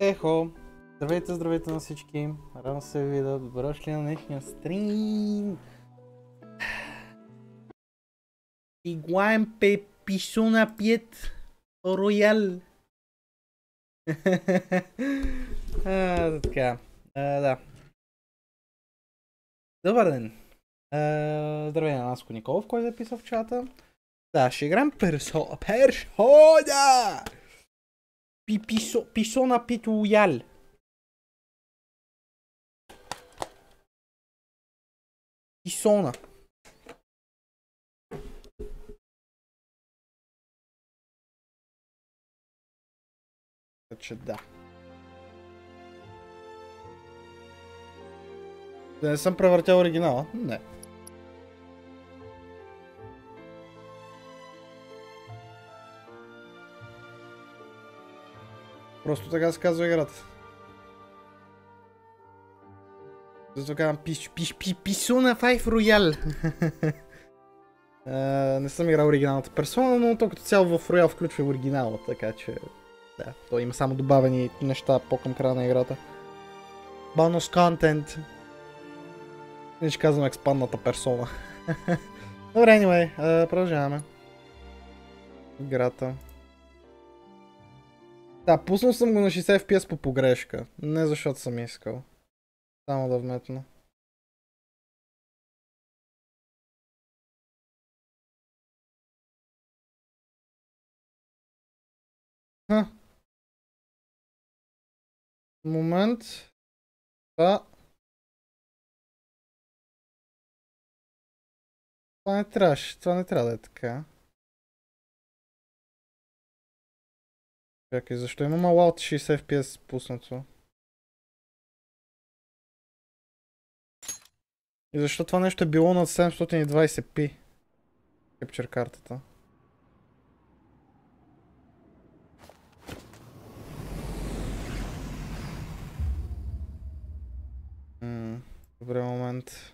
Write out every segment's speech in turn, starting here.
Ехо! Здравейте, здравейте на всички! Радвам се ви видя. Добре дошли на днешния стрим! Игуаем пе писуна пиет роял! Така. Да. Добър ден! Здравей на Наско Николов, който записа в чата. Да, ще играем персона! Писона пит роял! Писона. Значи да. Да не съм превъртял оригинала? Не. Просто така се казва играта. Зато казвам Писона 5 Royal. Не съм играл оригиналната персона, но то като цяло в Royal включва оригинала, така че... Да, то има само добавени неща по-към края на играта. Бонус контент. Не ще казвам експандната персона. Добре, anyway, продължаваме. Играта. Да, пуснал съм го на 60 FPS по погрешка. Не защото съм искал. Само да вметна. Момент. Това не трябваше. Това не трябва да е така. Чакай, защо има мало от 60 FPS пуснато? И защо това нещо е било над 720p? Кепчер картата. Добре, момент.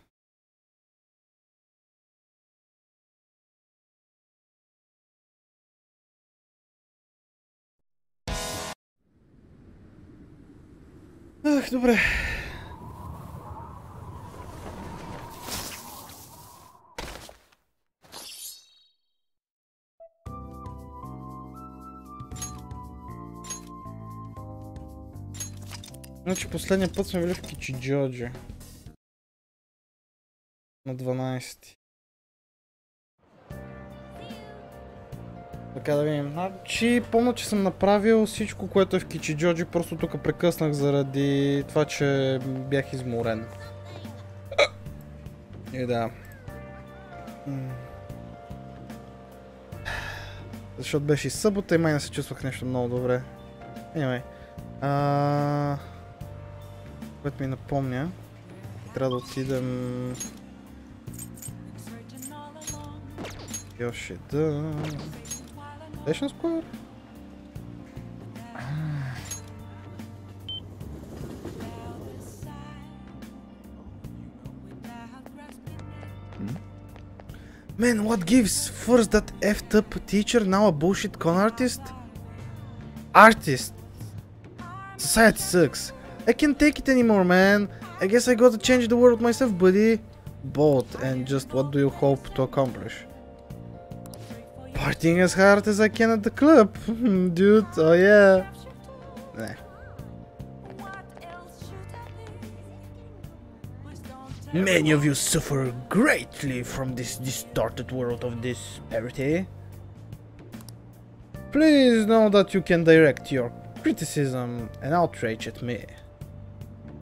Ах, добре. Значи последния път сме били в Кичиджоджи. На 12. Така да видим. Значи помня, че съм направил всичко, което е в Кичиджоджи, просто тук прекъснах заради това, че бях изморен. И да. Защото беше и събота и май не се чувствах нещо много добре. Anyway. Което ми напомня, трябва да отидем... Йоши да... Station Square? Man, what gives? First that effed up teacher, now a bullshit con artist? Artist! Society sucks. I can't take it anymore, man. I guess I gotta change the world myself, buddy. Both, and just what do you hope to accomplish? Partying as hard as I can at the club. Dude, oh yeah. Nah. Many of you suffer greatly from this distorted world of disparity. Please know that you can direct your criticism and outrage at me.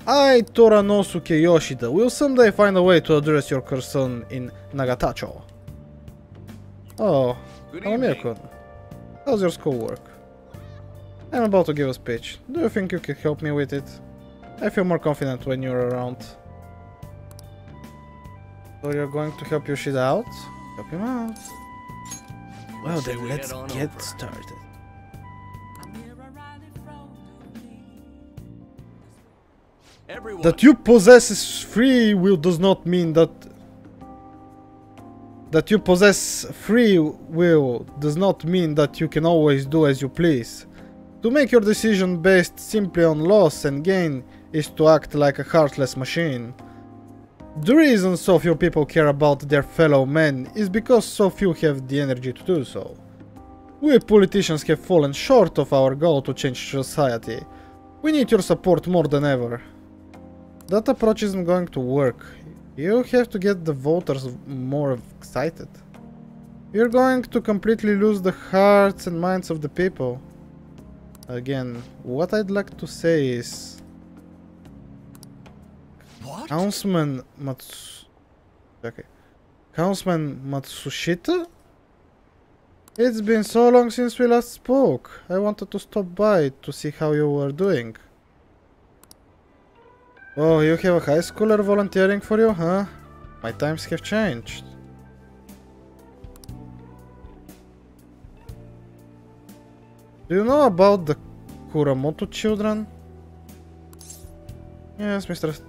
I, Toranosuke Yoshida, will someday find a way to address your concern in Nagatacho. Oh, hello Mirko. How's your schoolwork? I'm about to give a speech. Do you think you can help me with it? I feel more confident when you're around. So you're going to help Yoshida out? Help him out. Well then, let's get started. That you possess free will does not mean that you possess free will does not mean that you can always do as you please. To make your decision based simply on loss and gain is to act like a heartless machine. The reason so few people care about their fellow men is because so few have the energy to do so. We politicians have fallen short of our goal to change society. We need your support more than ever. That approach isn't going to work. You have to get the voters more excited. You're going to completely lose the hearts and minds of the people. Again, what I'd like to say is... What? Councilman Matsushita? It's been so long since we last spoke. I wanted to stop by to see how you were doing. Oh, you have a high schooler volunteering for you, huh? My times have changed. Do you know about the Kuramoto children? Yes, Mr.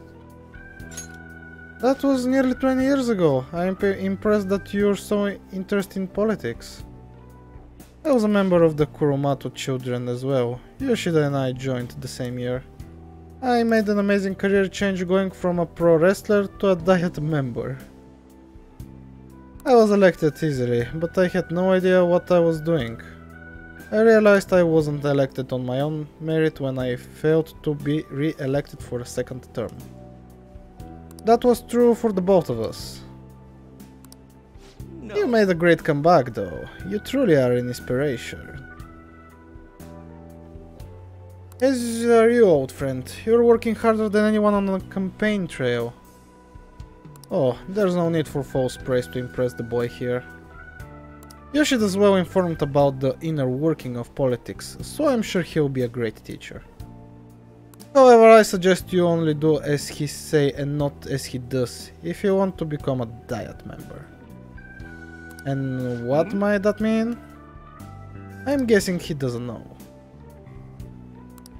That was nearly 20 years ago. I am impressed that you're so interested in politics. I was a member of the Kuromato children as well. Yoshida and I joined the same year. I made an amazing career change going from a pro wrestler to a diet member. I was elected easily, but I had no idea what I was doing. I realized I wasn't elected on my own merit when I failed to be re-elected for a second term. That was true for the both of us. No. You made a great comeback though. You truly are an inspiration. As are you, old friend. You're working harder than anyone on the campaign trail. Oh, there's no need for false praise to impress the boy here. Yoshida's well informed about the inner working of politics, so I'm sure he'll be a great teacher. However, I suggest you only do as he say and not as he does, if you want to become a diet member. And what might that mean? I'm guessing he doesn't know.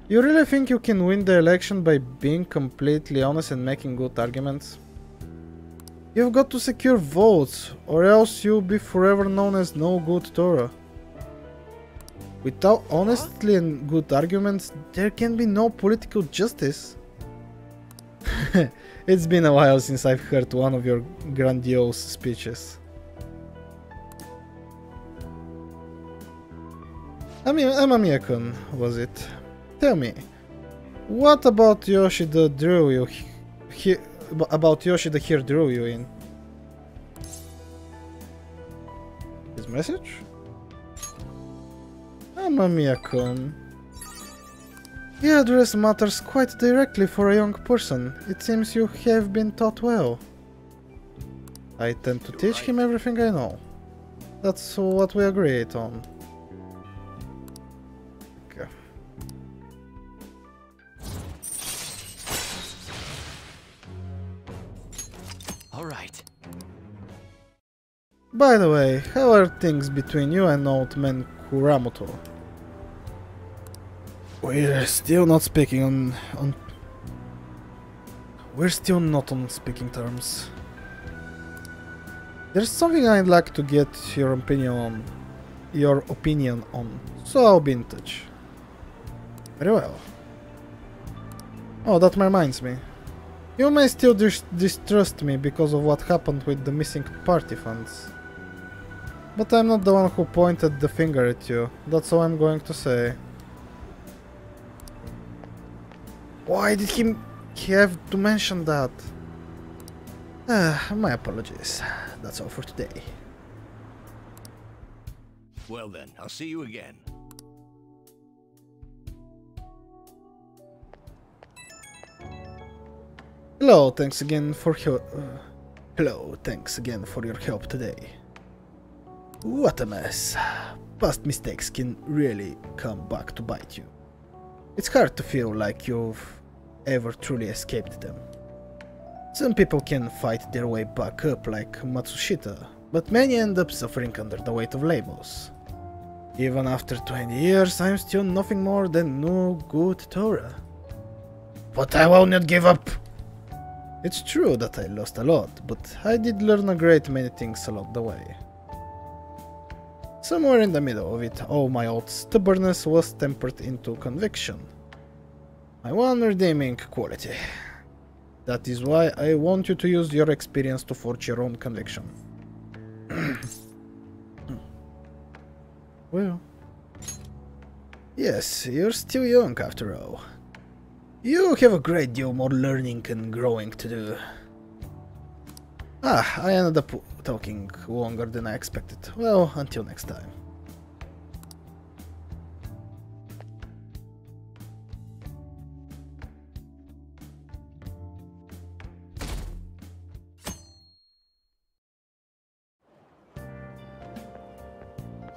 You really think you can win the election by being completely honest and making good arguments? You've got to secure votes, or else you'll be forever known as no good Torah. Without honesty and good arguments, there can be no political justice. It's been a while since I've heard one of your grandiose speeches. Amamiya-kun, was it? Tell me, what about Yoshida drew you here drew you in? His message? Amamiya-kun. The address matters quite directly for a young person. It seems you have been taught well. I tend to teach him everything I know. That's what we agreed on. Okay. All right. By the way, how are things between you and old man Kuramoto? We're still not speaking We're still not on speaking terms. There's something I'd like to get your opinion on, so I'll be in touch. Very well. Oh, that reminds me. You may still distrust me because of what happened with the missing party funds. But I'm not the one who pointed the finger at you, that's all I'm going to say. Why did he have to mention that? My apologies. That's all for today. Well then, I'll see you again. Hello, thanks again for your help today. What a mess. Past mistakes can really come back to bite you. It's hard to feel like you've ever truly escaped them. Some people can fight their way back up like Matsushita, but many end up suffering under the weight of labels. Even after 20 years, I'm still nothing more than no good Torah. But I will not give up! It's true that I lost a lot, but I did learn a great many things along the way. Somewhere in the middle of it, all my old stubbornness was tempered into conviction. My one redeeming quality. That is why I want you to use your experience to forge your own conviction. Well... Yes, you're still young after all. You have a great deal more learning and growing to do. I ended up talking longer than I expected. Well, until next time.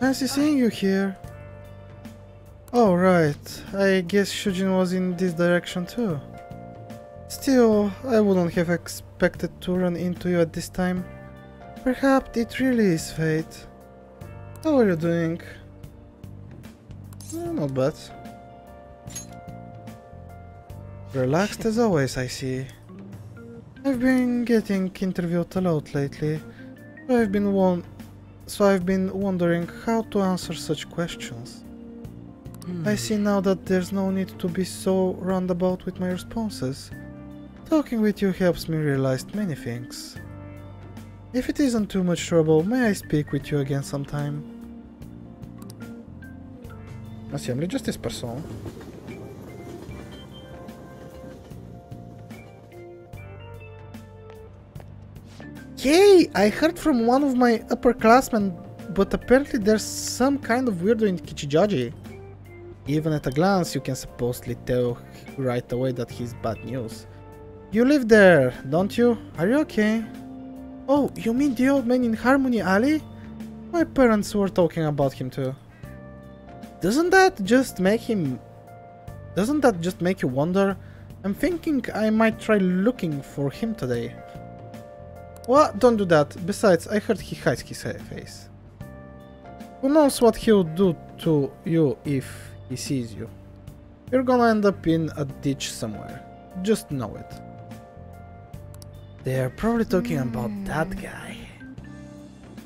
Nice seeing you here. Oh right, I guess Shujin was in this direction too. Still, I wouldn't have expected to run into you at this time. Perhaps it really is fate. How are you doing? Not bad. Relaxed as always, I see. I've been getting interviewed a lot lately, so I've been wondering how to answer such questions. I see now that there's no need to be so roundabout with my responses. Talking with you helps me realize many things. If it isn't too much trouble, may I speak with you again sometime? Assume just this person. Yay! I heard from one of my upperclassmen, but apparently there's some kind of weirdo in Kichijaji. Even at a glance, you can supposedly tell right away that he's bad news. You live there, don't you? Are you okay? Oh, you mean the old man in Harmony Alley? My parents were talking about him too. Doesn't that just make you wonder? I'm thinking I might try looking for him today. What? Don't do that. Besides, I heard he hides his face. Who knows what he'll do to you if he sees you. You're gonna end up in a ditch somewhere. Just know it. They're probably talking about that guy.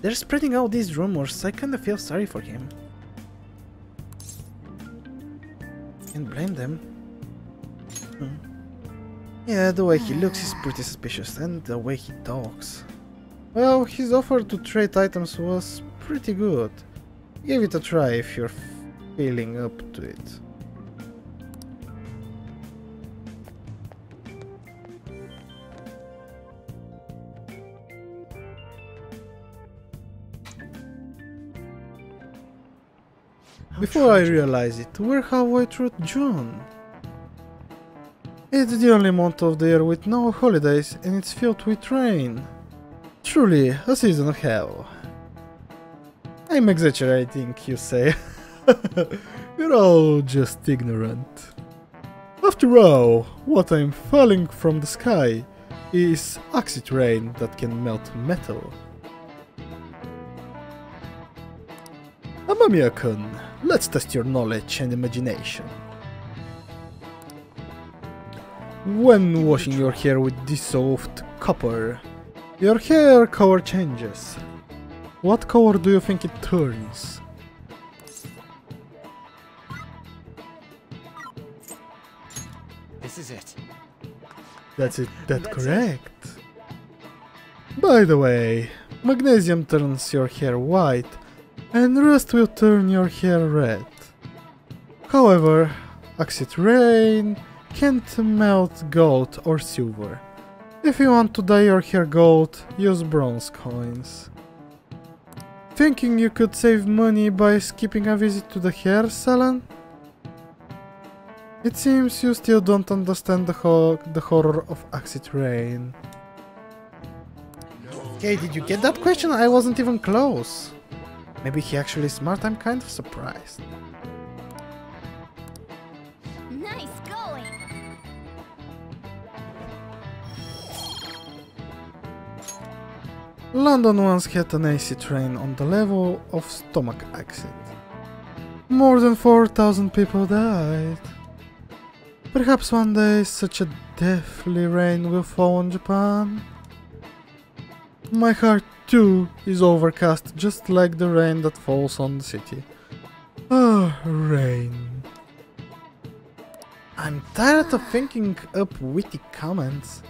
They're spreading all these rumors. I kinda feel sorry for him. Can't blame them. Yeah, the way he looks is pretty suspicious, and the way he talks. Well, his offer to trade items was pretty good. Give it a try if you're feeling up to it. Before I realize it, we're halfway through June. It's the only month of the year with no holidays, and it's filled with rain. Truly, a season of hell. I'm exaggerating, you say. You're all just ignorant. After all, what I'm falling from the sky is acid rain that can melt metal. Amamiya-kun, let's test your knowledge and imagination. When washing your hair with dissolved copper, your hair color changes. What color do you think it turns? This is it. That's correct. By the way, magnesium turns your hair white, and rust will turn your hair red. However, acid rain can't melt gold or silver. If you want to dye your hair gold, use bronze coins. Thinking you could save money by skipping a visit to the hair salon? It seems you still don't understand the horror of acid rain. Okay, did you get that question? I wasn't even close. Maybe he actually is smart, I'm kind of surprised. Nice going! London once had an acid rain on the level of stomach acid. More than 4,000 people died. Perhaps one day such a deathly rain will fall on Japan. My heart too is overcast, just like the rain that falls on the city. Ah, rain. I'm tired of thinking up witty comments.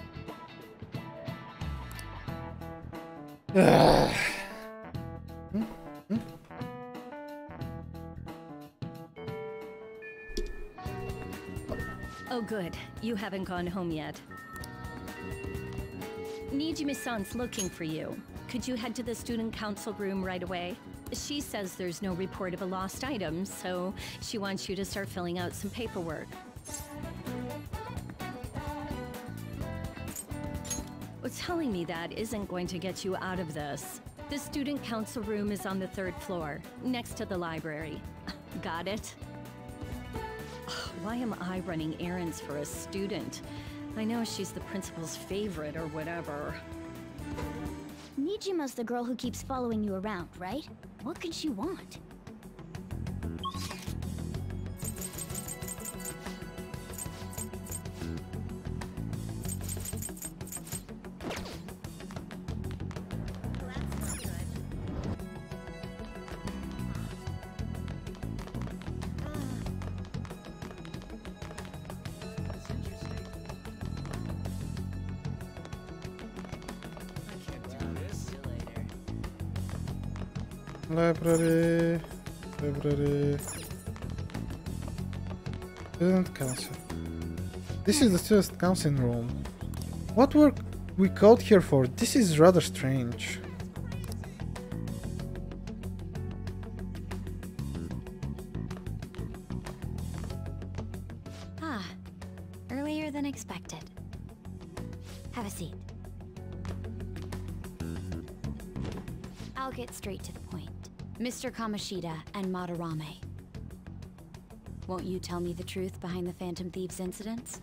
Ugh. Oh good, you haven't gone home yet. Nijimi-san's looking for you. Could you head to the student council room right away? She says there's no report of a lost item, so she wants you to start filling out some paperwork. Well, telling me that isn't going to get you out of this. The student council room is on the 3rd floor, next to the library. Got it? Why am I running errands for a student? I know she's the principal's favorite or whatever. Nijima's the girl who keeps following you around, right? What could she want? Library. Student council. This is the student council room. What were we called here for? This is rather strange. Ah, earlier than expected. Have a seat. I'll get straight to the point. Mr. Kamoshida and Madarame. Won't you tell me the truth behind the Phantom Thieves incidents?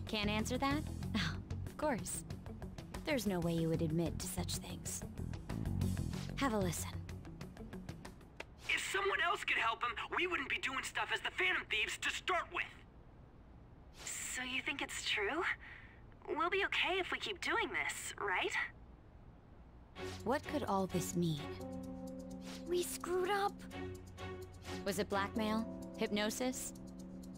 Can't answer that? Oh, of course. There's no way you would admit to such things. Have a listen. If someone else could help him, we wouldn't be doing stuff as the Phantom Thieves to start with. So you think it's true? We'll be okay if we keep doing this, right? What could all this mean? We screwed up! Was it blackmail? Hypnosis?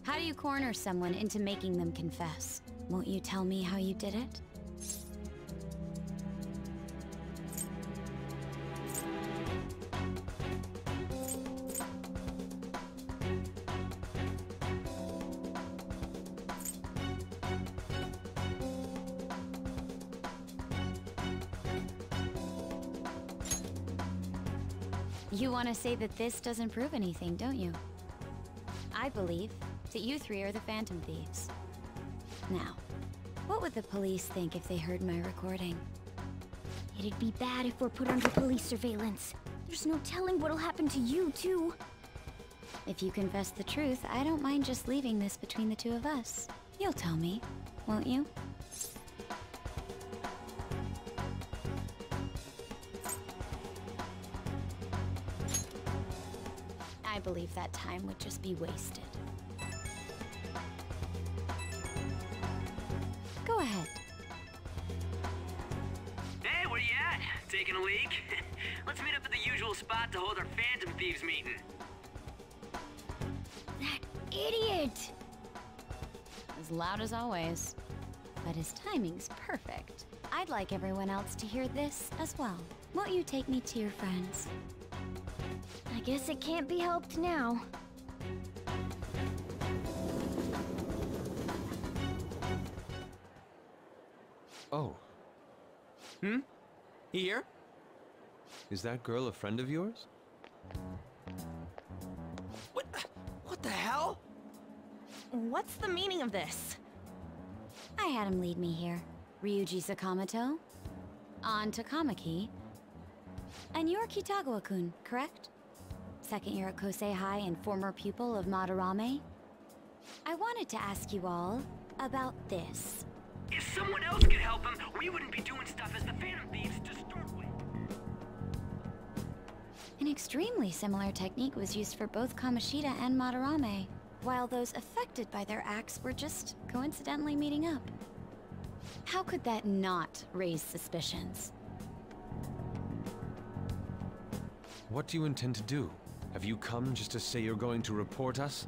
How do you corner someone into making them confess? Won't you tell me how you did it? You want to say that this doesn't prove anything, don't you? I believe that you three are the Phantom Thieves. Now, what would the police think if they heard my recording? It'd be bad if we're put under police surveillance. There's no telling what'll happen to you, too. If you confess the truth, I don't mind just leaving this between the two of us. You'll tell me, won't you? I believe that time would just be wasted. Go ahead. Hey, where you at? Taking a leak? Let's meet up at the usual spot to hold our Phantom Thieves meeting. That idiot! As loud as always. But his timing's perfect. I'd like everyone else to hear this as well. Won't you take me to your friends? I guess it can't be helped now. Oh. Here? Is that girl a friend of yours? What the hell? What's the meaning of this? I had him lead me here. Ryuji Sakamoto, on Takamaki, and you're Kitagawa-kun, correct? Second year at Kosei High and former pupil of Madarame. I wanted to ask you all about this. If someone else could help him, we wouldn't be doing stuff as the Phantom Thieves to start with. An extremely similar technique was used for both Kamoshida and Madarame, while those affected by their acts were just coincidentally meeting up. How could that not raise suspicions? What do you intend to do? Have you come just to say you're going to report us?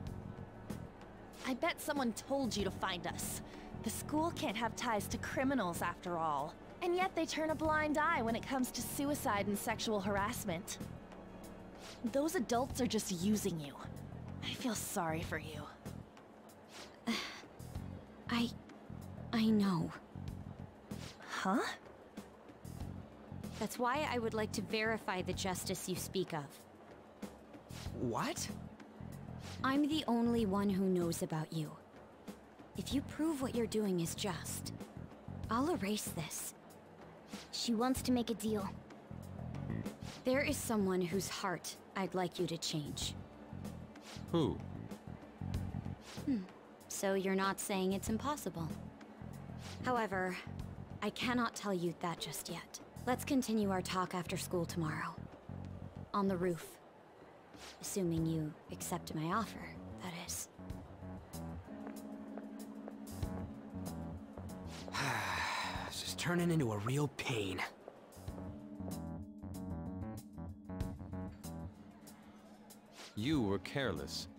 I bet someone told you to find us. The school can't have ties to criminals after all. And yet they turn a blind eye when it comes to suicide and sexual harassment. Those adults are just using you. I feel sorry for you. I know. Huh? That's why I would like to verify the justice you speak of. What? I'm the only one who knows about you. If you prove what you're doing is just, I'll erase this. She wants to make a deal. There is someone whose heart I'd like you to change. Who? So you're not saying it's impossible. However, I cannot tell you that just yet. Let's continue our talk after school tomorrow. On the roof. Assuming you accept my offer, that is. This is turning into a real pain. You were careless.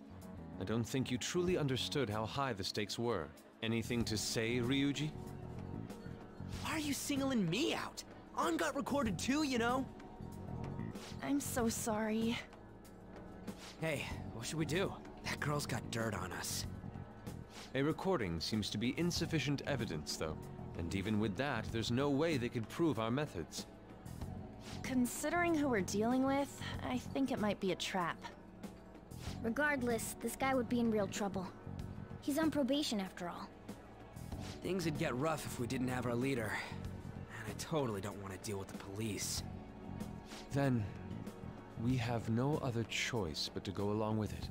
I don't think you truly understood how high the stakes were. Anything to say, Ryuji? Why are you singling me out? On got recorded too, you know? I'm so sorry. Hey, what should we do? That girl's got dirt on us. A recording seems to be insufficient evidence, though. And even with that, there's no way they could prove our methods. Considering who we're dealing with, I think it might be a trap. Regardless, this guy would be in real trouble. He's on probation after all. Things would get rough if we didn't have our leader. And I totally don't want to deal with the police. Then, we have no other choice but to go along with it.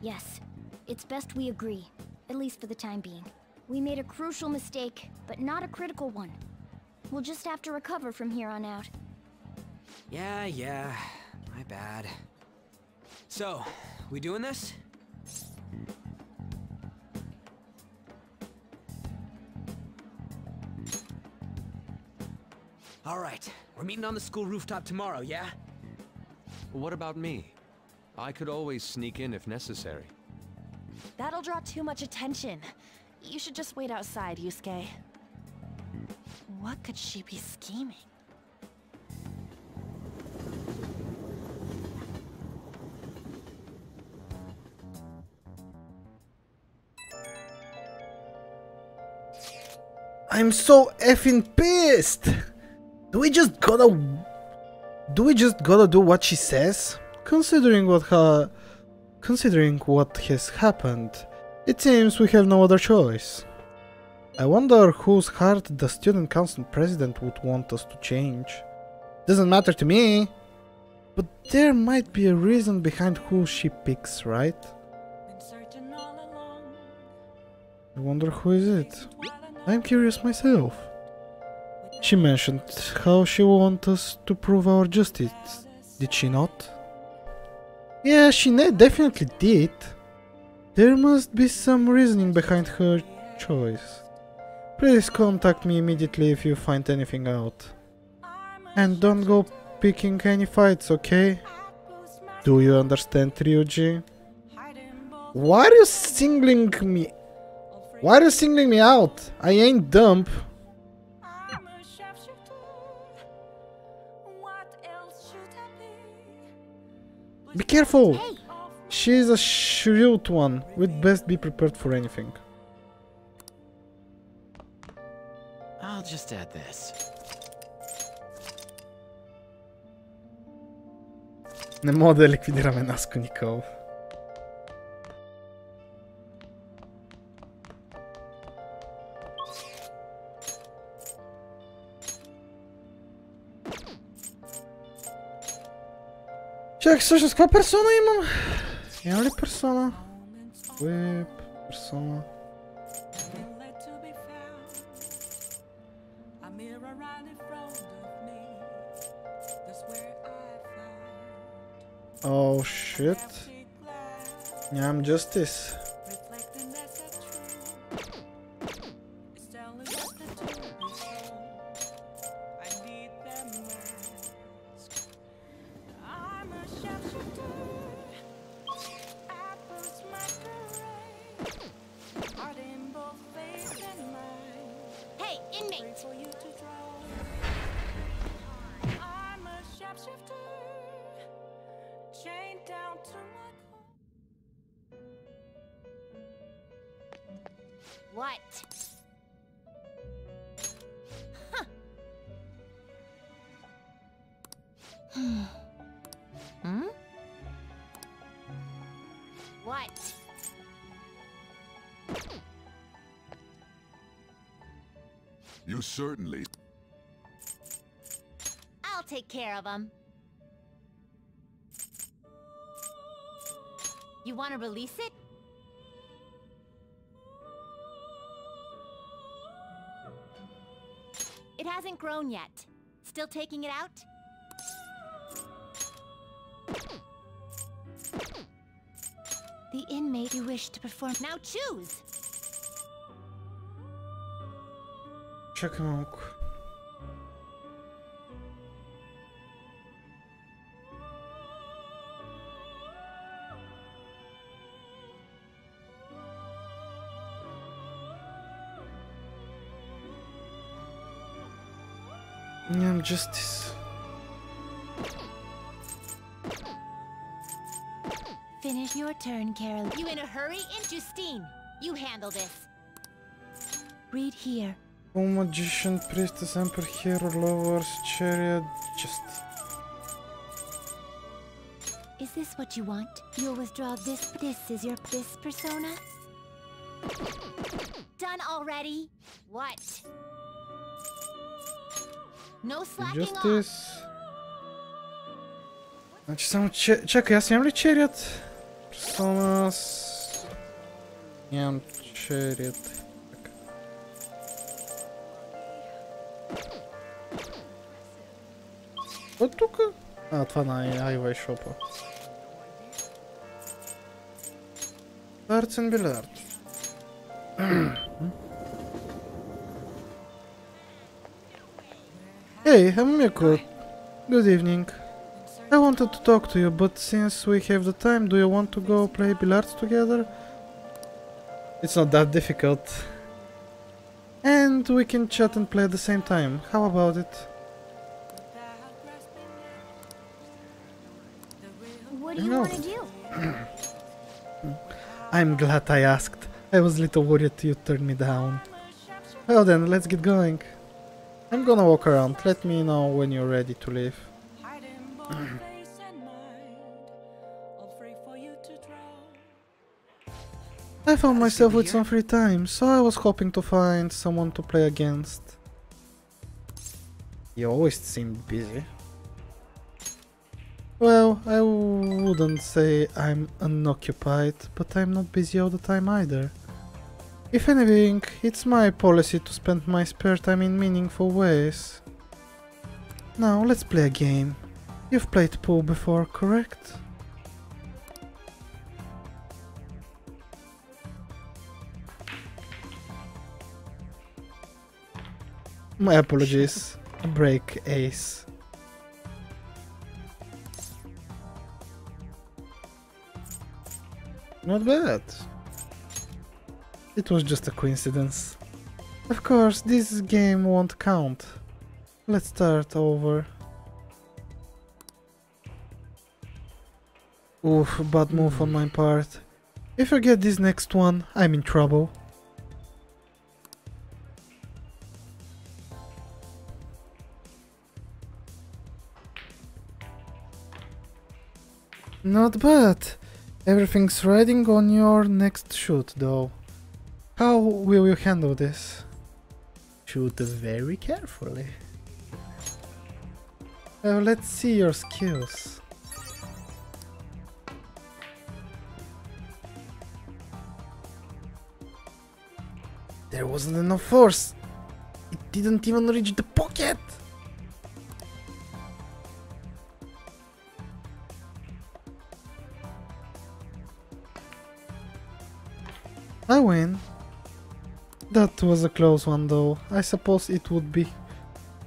Yes, it's best we agree, at least for the time being. We made a crucial mistake, but not a critical one. We'll just have to recover from here on out. Yeah, my bad. So, we doing this? All right, we're meeting on the school rooftop tomorrow, yeah? What about me? I could always sneak in if necessary. That'll draw too much attention. You should just wait outside, Yusuke. What could she be scheming? I'm so effing pissed! Do we just gotta do what she says? Considering what has happened, it seems we have no other choice. I wonder whose heart the student council president would want us to change. Doesn't matter to me, but there might be a reason behind who she picks, right? I wonder who is it? I'm curious myself. She mentioned how she wants us to prove our justice, did she not? Yeah, she definitely did. There must be some reasoning behind her choice. Please contact me immediately if you find anything out. And don't go picking any fights, okay? Do you understand, Ryuji? Why are you singling me? Why are you singling me out? I ain't dumb. Be careful! Hey! She's a shrewd one. We'd best be prepared for anything. I'll just add this. Не мога да ликвидираме Наско Николов. Чакай, всъщност каква персона имам? Имам ли персона? Web, персона. Oh shit. Нямам justice. inmate. What? Huh. Hmm? What? You certainly... I'll take care of him. You want to release it? It hasn't grown yet. Still taking it out? The inmate you wish to perform. Now choose! Чакай малко. Нямам justice. Finish your turn, Carol. You in a hurry? Justine, you handle this. Read here. Full Magician, Priestess, Emperor, Hero, Lovers, Chariot, Justice. Is this what you want? You'll withdraw this. This is your persona? Done already? What? No slacking off. Justice. Значи само чакай, аз имам ли Chariot? Personas... Нямам Chariot. От тук? А, това на Highway Shop-а. Darts and Billard. Hey, I'm Miko. Good evening. I wanted to talk to you, but since we have the time, do you want to go play billiards together? It's not that difficult. And we can chat and play at the same time. How about it? What do you want to do? I'm glad I asked. I was a little worried you turned me down. Well then, let's get going. I'm gonna walk around. Let me know when you're ready to leave. I found myself with some free time, so I was hoping to find someone to play against. You always seemed busy. Well, I wouldn't say I'm unoccupied, but I'm not busy all the time either. If anything, it's my policy to spend my spare time in meaningful ways. Now, let's play a game. You've played pool before, correct? My apologies. Break ace. Not bad. It was just a coincidence. Of course, this game won't count. Let's start over. Oof, bad move on my part. If I get this next one, I'm in trouble. Not bad. Everything's riding on your next shoot, though. How will you handle this? Shoot very carefully. Let's see your skills. There wasn't enough force. It didn't even reach the pocket. I win. That was a close one though. I suppose it would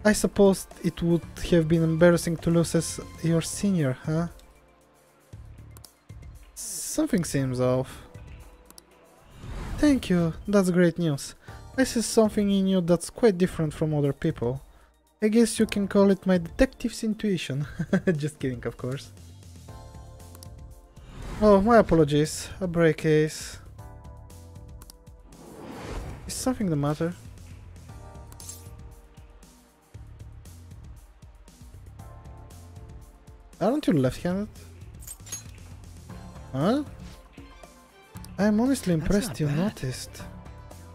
have been embarrassing to lose as your senior, huh? Something seems off. Thank you, that's great news. I see something in you that's quite different from other people. I guess you can call it my detective's intuition. Just kidding, of course. Oh, my apologies. A break case. Is something the matter? Aren't you left-handed? Huh? I'm honestly impressed you noticed.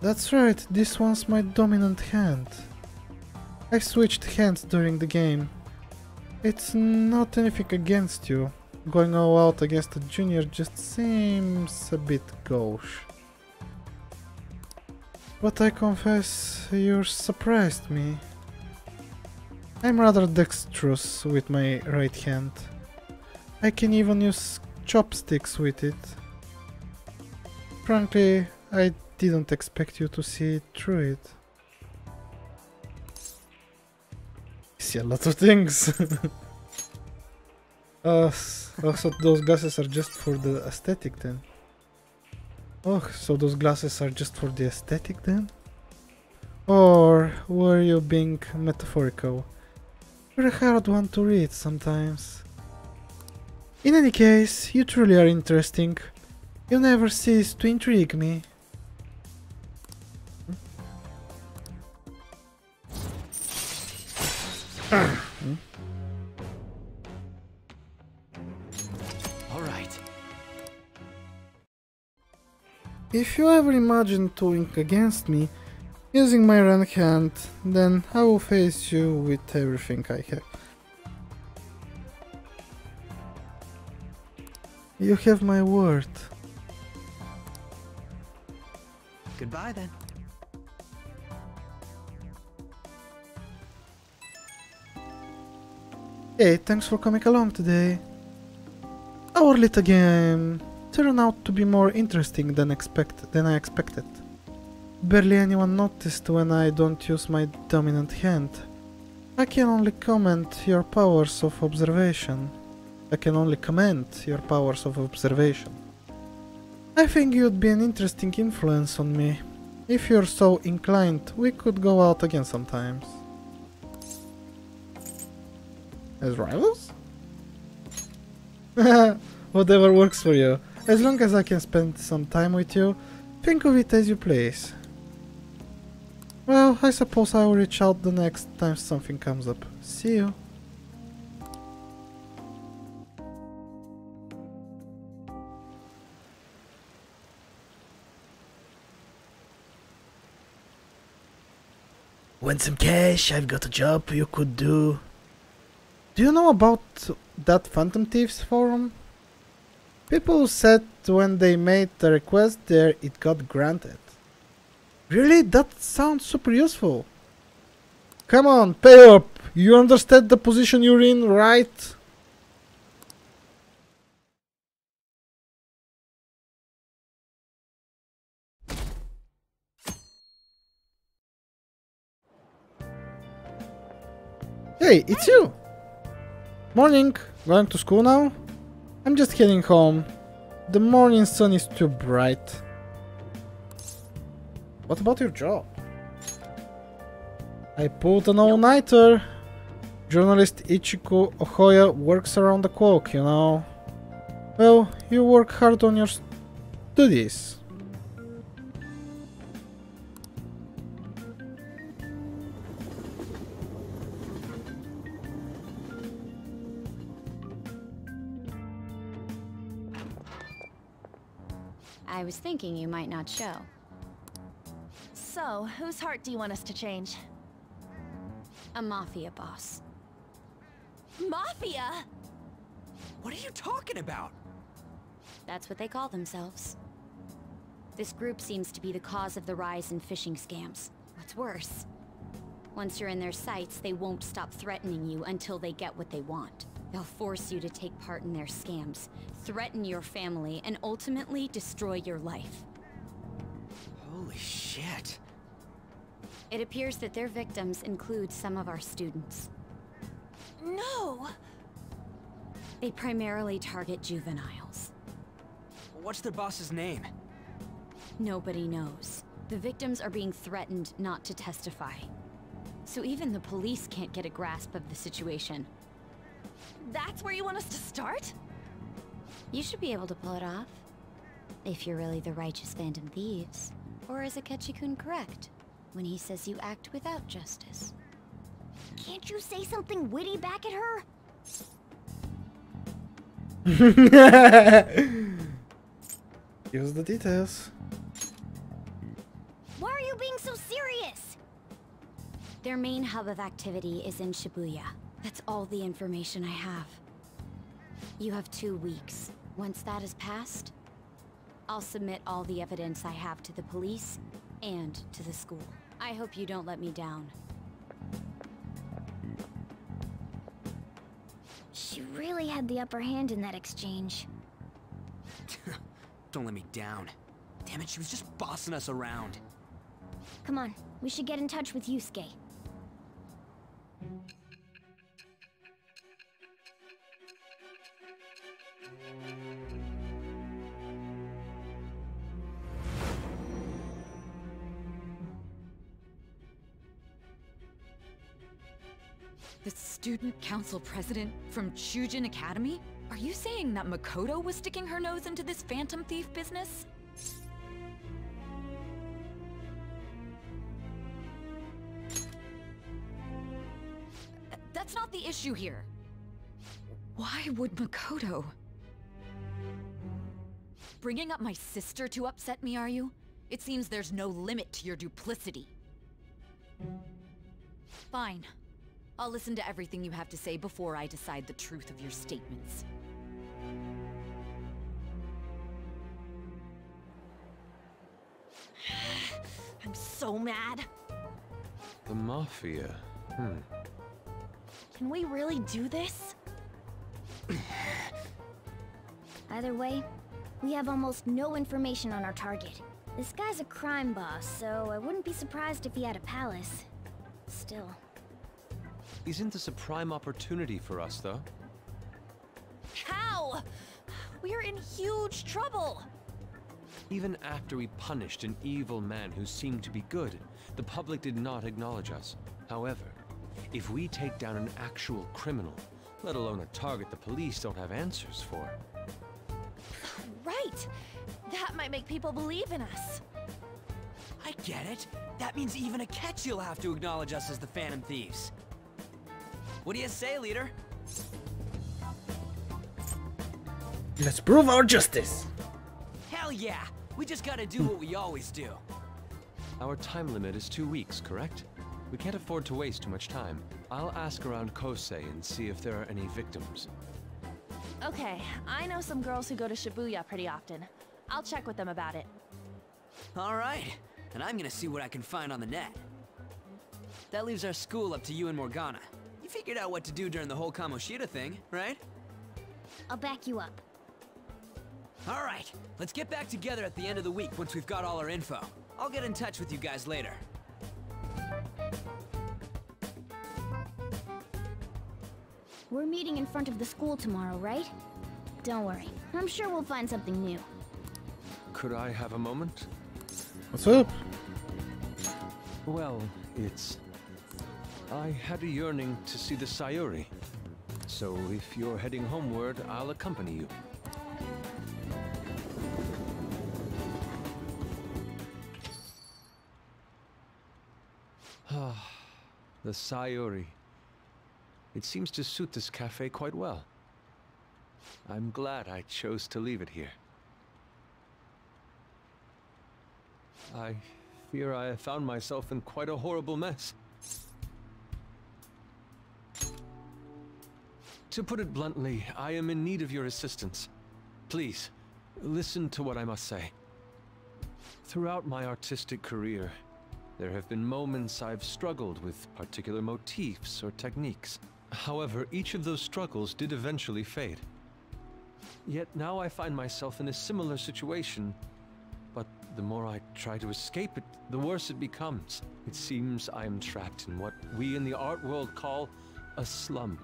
That's right, this one's my dominant hand. I switched hands during the game. It's not anything against you. Going all out against a junior just seems a bit gauche. But I confess, you surprised me. I'm rather dexterous with my right hand. I can even use chopsticks with it. Frankly, I didn't expect you to see through it. I see a lot of things. So those glasses are just for the aesthetic then. Oh, so those glasses are just for the aesthetic then? Or were you being metaphorical? You're a hard one to read sometimes. In any case, you truly are interesting. You never cease to intrigue me. Alright. If you ever imagine doing against me, using my right hand, then I will face you with everything I have. You have my word. Goodbye then. Hey, thanks for coming along today. Our little game turned out to be more interesting than I expected. Barely anyone noticed when I don't use my dominant hand. I can only comment your powers of observation. I think you'd be an interesting influence on me. If you're so inclined, we could go out again sometimes. As rivals? Whatever works for you. As long as I can spend some time with you, think of it as you please. Well, I suppose I will reach out the next time something comes up. See you. Want some cash? I've got a job you could do. Do you know about that Phantom Thieves forum? People said when they made the request there it got granted. Really? That sounds super useful. Come on, pay up! You understand the position you're in, right? Hey, it's you! Morning! Going to school now? I'm just heading home. The morning sun is too bright. What about your job? I pulled an all-nighter. Journalist Ichiko Ohoya works around the clock, you know. Well, you work hard on your studies. I was thinking you might not show. So, whose heart do you want us to change? A mafia boss. Mafia? What are you talking about? That's what they call themselves. This group seems to be the cause of the rise in phishing scams. What's worse, once you're in their sights, they won't stop threatening you until they get what they want. They'll force you to take part in their scams, threaten your family, and ultimately destroy your life. Holy shit. It appears that their victims include some of our students. No! They primarily target juveniles. What's their boss's name? Nobody knows. The victims are being threatened not to testify. So even the police can't get a grasp of the situation. That's where you want us to start? You should be able to pull it off. If you're really the righteous Phantom Thieves. Or is Akechi-kun correct when he says you act without justice? Can't you say something witty back at her? Give us the details. Why are you being so serious? Their main hub of activity is in Shibuya. That's all the information I have. You have 2 weeks. Once that is passed, I'll submit all the evidence I have to the police and to the school. I hope you don't let me down. She really had the upper hand in that exchange. Don't let me down. Damn it, she was just bossing us around. Come on, we should get in touch with Yusuke. The student council president from Chujin Academy? Are you saying that Makoto was sticking her nose into this phantom thief business? That's not the issue here. Why would Makoto? Bringing up my sister to upset me, are you? It seems there's no limit to your duplicity. Fine. I'll listen to everything you have to say before I decide the truth of your statements. I'm so mad. The Mafia. Can we really do this? Either way, we have almost no information on our target. This guy's a crime boss, so I wouldn't be surprised if he had a palace. Still. Isn't this a prime opportunity for us, though? How? We're in huge trouble. Even after we punished an evil man who seemed to be good, the public did not acknowledge us. However, if we take down an actual criminal, let alone a target the police don't have answers for. Right. That might make people believe in us. I get it. That means even Akechi will have to acknowledge us as the Phantom Thieves. What do you say, leader? Let's prove our justice. Hell yeah! We just gotta do what we always do. Our time limit is 2 weeks, correct? We can't afford to waste too much time. I'll ask around Kosei and see if there are any victims. Okay, I know some girls who go to Shibuya pretty often. I'll check with them about it. Alright, and I'm gonna see what I can find on the net. That leaves our school up to you and Morgana. You figured out what to do during the whole Kamoshida thing, right? I'll back you up. Alright, let's get back together at the end of the week once we've got all our info. I'll get in touch with you guys later. We're meeting in front of the school tomorrow, right? Don't worry, I'm sure we'll find something new. Could I have a moment? What's up? Well, I had a yearning to see the Sayuri. So if you're heading homeward, I'll accompany you. The Sayuri. It seems to suit this cafe quite well. I'm glad I chose to leave it here. I fear I have found myself in quite a horrible mess. To put it bluntly, I am in need of your assistance. Please, listen to what I must say. Throughout my artistic career, there have been moments I've struggled with particular motifs or techniques. However, each of those struggles did eventually fade. Yet now I find myself in a similar situation, but the more I try to escape it, the worse it becomes. It seems I am trapped in what we in the art world call a slump.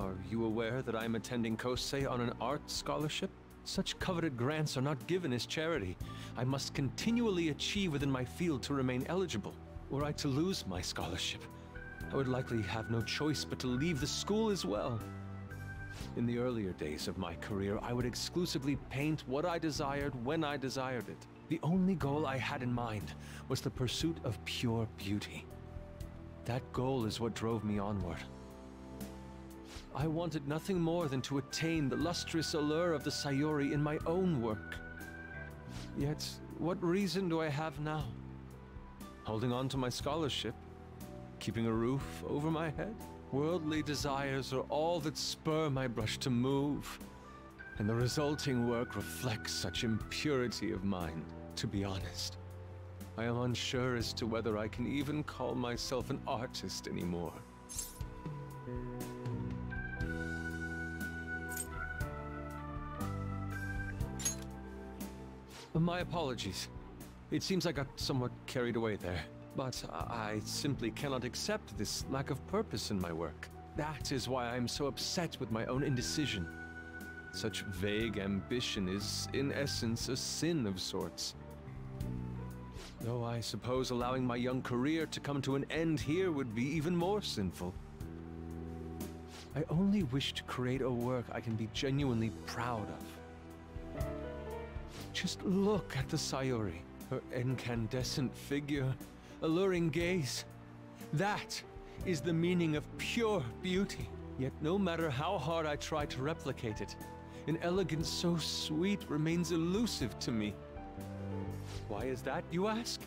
Are you aware that I am attending Kosei on an art scholarship? Such coveted grants are not given as charity. I must continually achieve within my field to remain eligible. Were I to lose my scholarship, I would likely have no choice but to leave the school as well. In the earlier days of my career, I would exclusively paint what I desired when I desired it. The only goal I had in mind was the pursuit of pure beauty. That goal is what drove me onward. I wanted nothing more than to attain the lustrous allure of the Sayori in my own work. Yet, what reason do I have now? Holding on to my scholarship? Keeping a roof over my head? Worldly desires are all that spur my brush to move, and the resulting work reflects such impurity of mind. To be honest, I am unsure as to whether I can even call myself an artist anymore. My apologies. It seems I got somewhat carried away there. But I simply cannot accept this lack of purpose in my work. That is why I am so upset with my own indecision. Such vague ambition is, in essence, a sin of sorts. Though I suppose allowing my young career to come to an end here would be even more sinful. I only wish to create a work I can be genuinely proud of. Just look at the Sayori, her incandescent figure, alluring gaze. That is the meaning of pure beauty. Yet no matter how hard I try to replicate it, an elegance so sweet remains elusive to me. Why is that, you ask?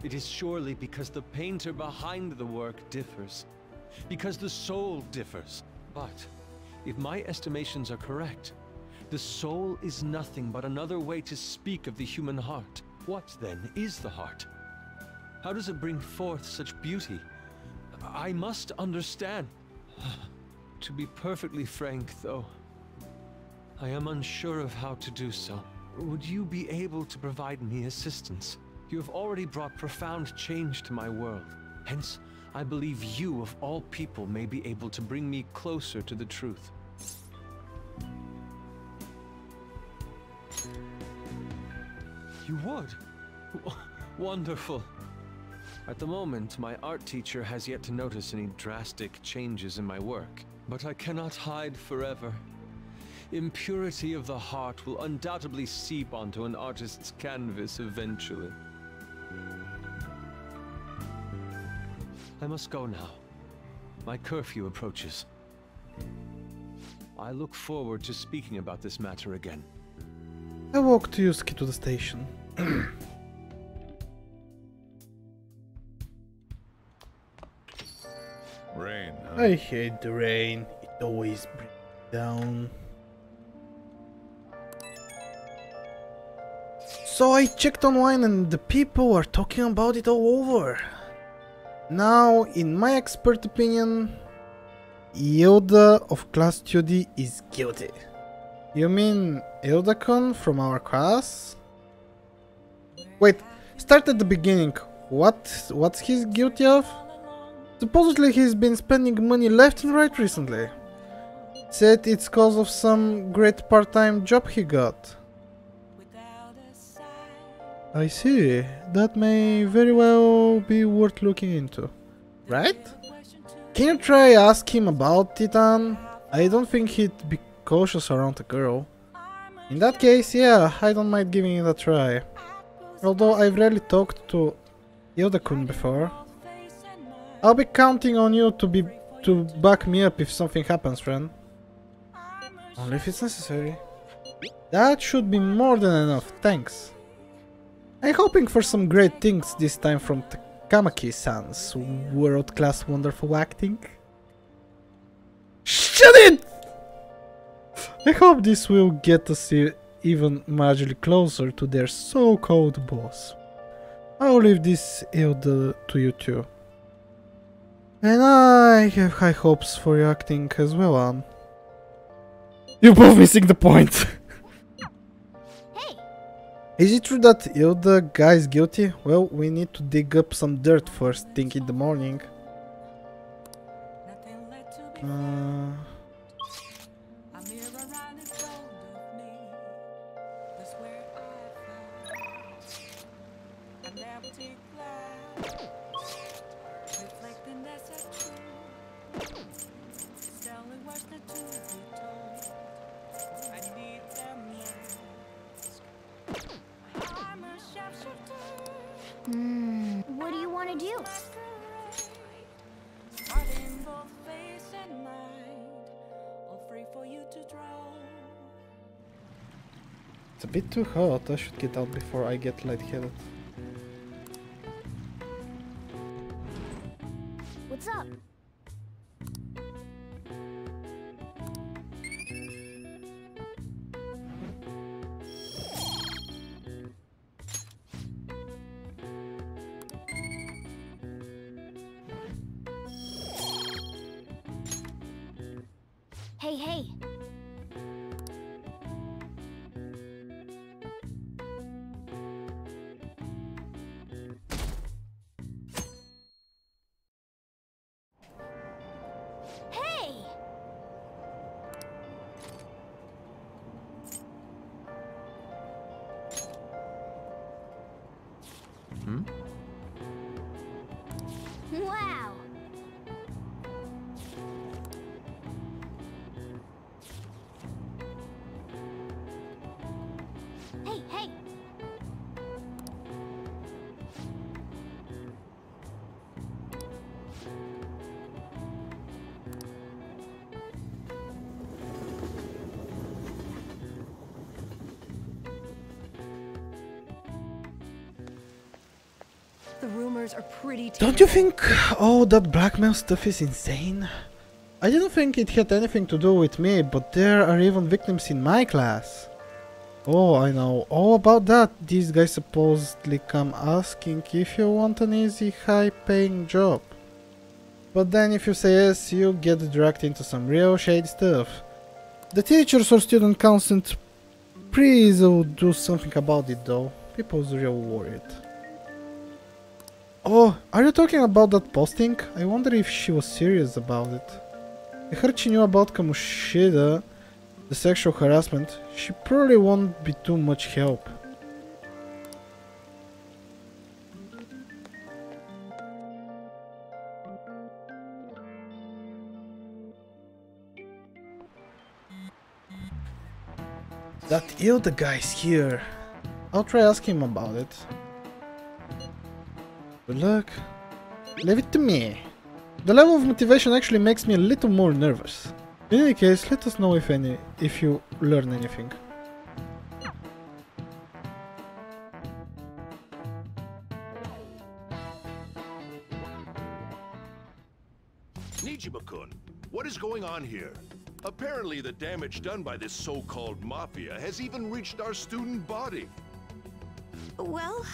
It is surely because the painter behind the work differs. Because the soul differs. But if my estimations are correct, the soul is nothing but another way to speak of the human heart. What then is the heart? How does it bring forth such beauty? I must understand. To be perfectly frank, though, I am unsure of how to do so. Would you be able to provide me assistance? You have already brought profound change to my world. Hence, I believe you, of all people, may be able to bring me closer to the truth. You would? Wonderful. At the moment, my art teacher has yet to notice any drastic changes in my work, but I cannot hide forever. Impurity of the heart will undoubtedly seep onto an artist's canvas eventually. I must go now. My curfew approaches. I look forward to speaking about this matter again. I walk to Yusuke to the station. Rain, huh? I hate the rain. It always brings me down. So I checked online and the people are talking about it all over. Now, in my expert opinion, Yoda of class 2D is guilty. You mean Yoda-kun from our class? Wait, start at the beginning. What's he guilty of? Supposedly he's been spending money left and right recently. Said it's cause of some great part-time job he got. I see. That may very well be worth looking into. Right? Can you try ask him about Titan? I don't think he'd be cautious around a girl. In that case, yeah, I don't mind giving it a try. Although I've rarely talked to Yoda-kun before. I'll be counting on you to back me up if something happens, friend. Only if it's necessary. That should be more than enough, thanks. I'm hoping for some great things this time from Takamaki-san's world-class wonderful acting. Shut it! I hope this will get us even marginally closer to their so-called boss. I'll leave this to you two. And I have high hopes for your acting as well, Anne. You're both missing the point! Hey! Is it true that Yoda guy is guilty? Well, we need to dig up some dirt first thing in the morning. What do you want to do? It's a bit too hot. I should get out before I get lightheaded. What's up? Hey, hey. Hey! Wow. Hey, hey. The rumors are pretty Don't you think all that blackmail stuff is insane? I didn't think it had anything to do with me, but there are even victims in my class. Oh, I know all about that. These guys supposedly come asking if you want an easy, high-paying job. But then if you say yes, you get dragged into some real shady stuff. The teachers or student council please do something about it though. People's real worried. Oh, are you talking about that posting? I wonder if she was serious about it. I heard she knew about Kamoshida, the sexual harassment. She probably won't be too much help. That Ilda guy's here. I'll try asking him about it. Good luck. Leave it to me. The level of motivation actually makes me a little more nervous. In any case, let us know if you learn anything. Nijima-kun, what is going on here? Apparently the damage done by this so-called mafia has even reached our student body. Well,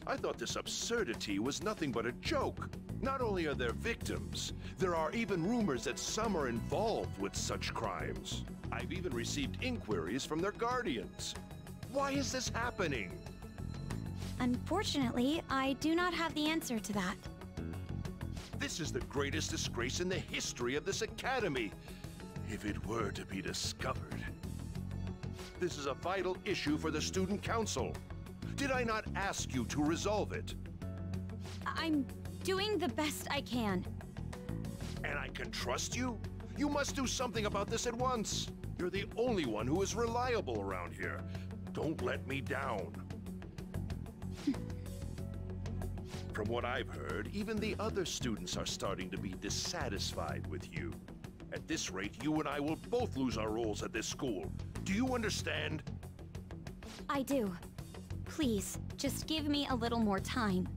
I thought this absurdity was nothing but a joke. Not only are there victims, there are even rumors that some are involved with such crimes. I've even received inquiries from their guardians. Why is this happening? unfortunately, I do not have the answer to that. This is the greatest disgrace in the history of this academy, if it were to be discovered. This is a vital issue for the student council. Did I not ask you to resolve it? I'm doing the best I can. And I can trust you? You must do something about this at once. You're the only one who is reliable around here. Don't let me down. From what I've heard, even the other students are starting to be dissatisfied with you. At this rate, you and I will both lose our roles at this school. Do you understand? I do. Please, just give me a little more time.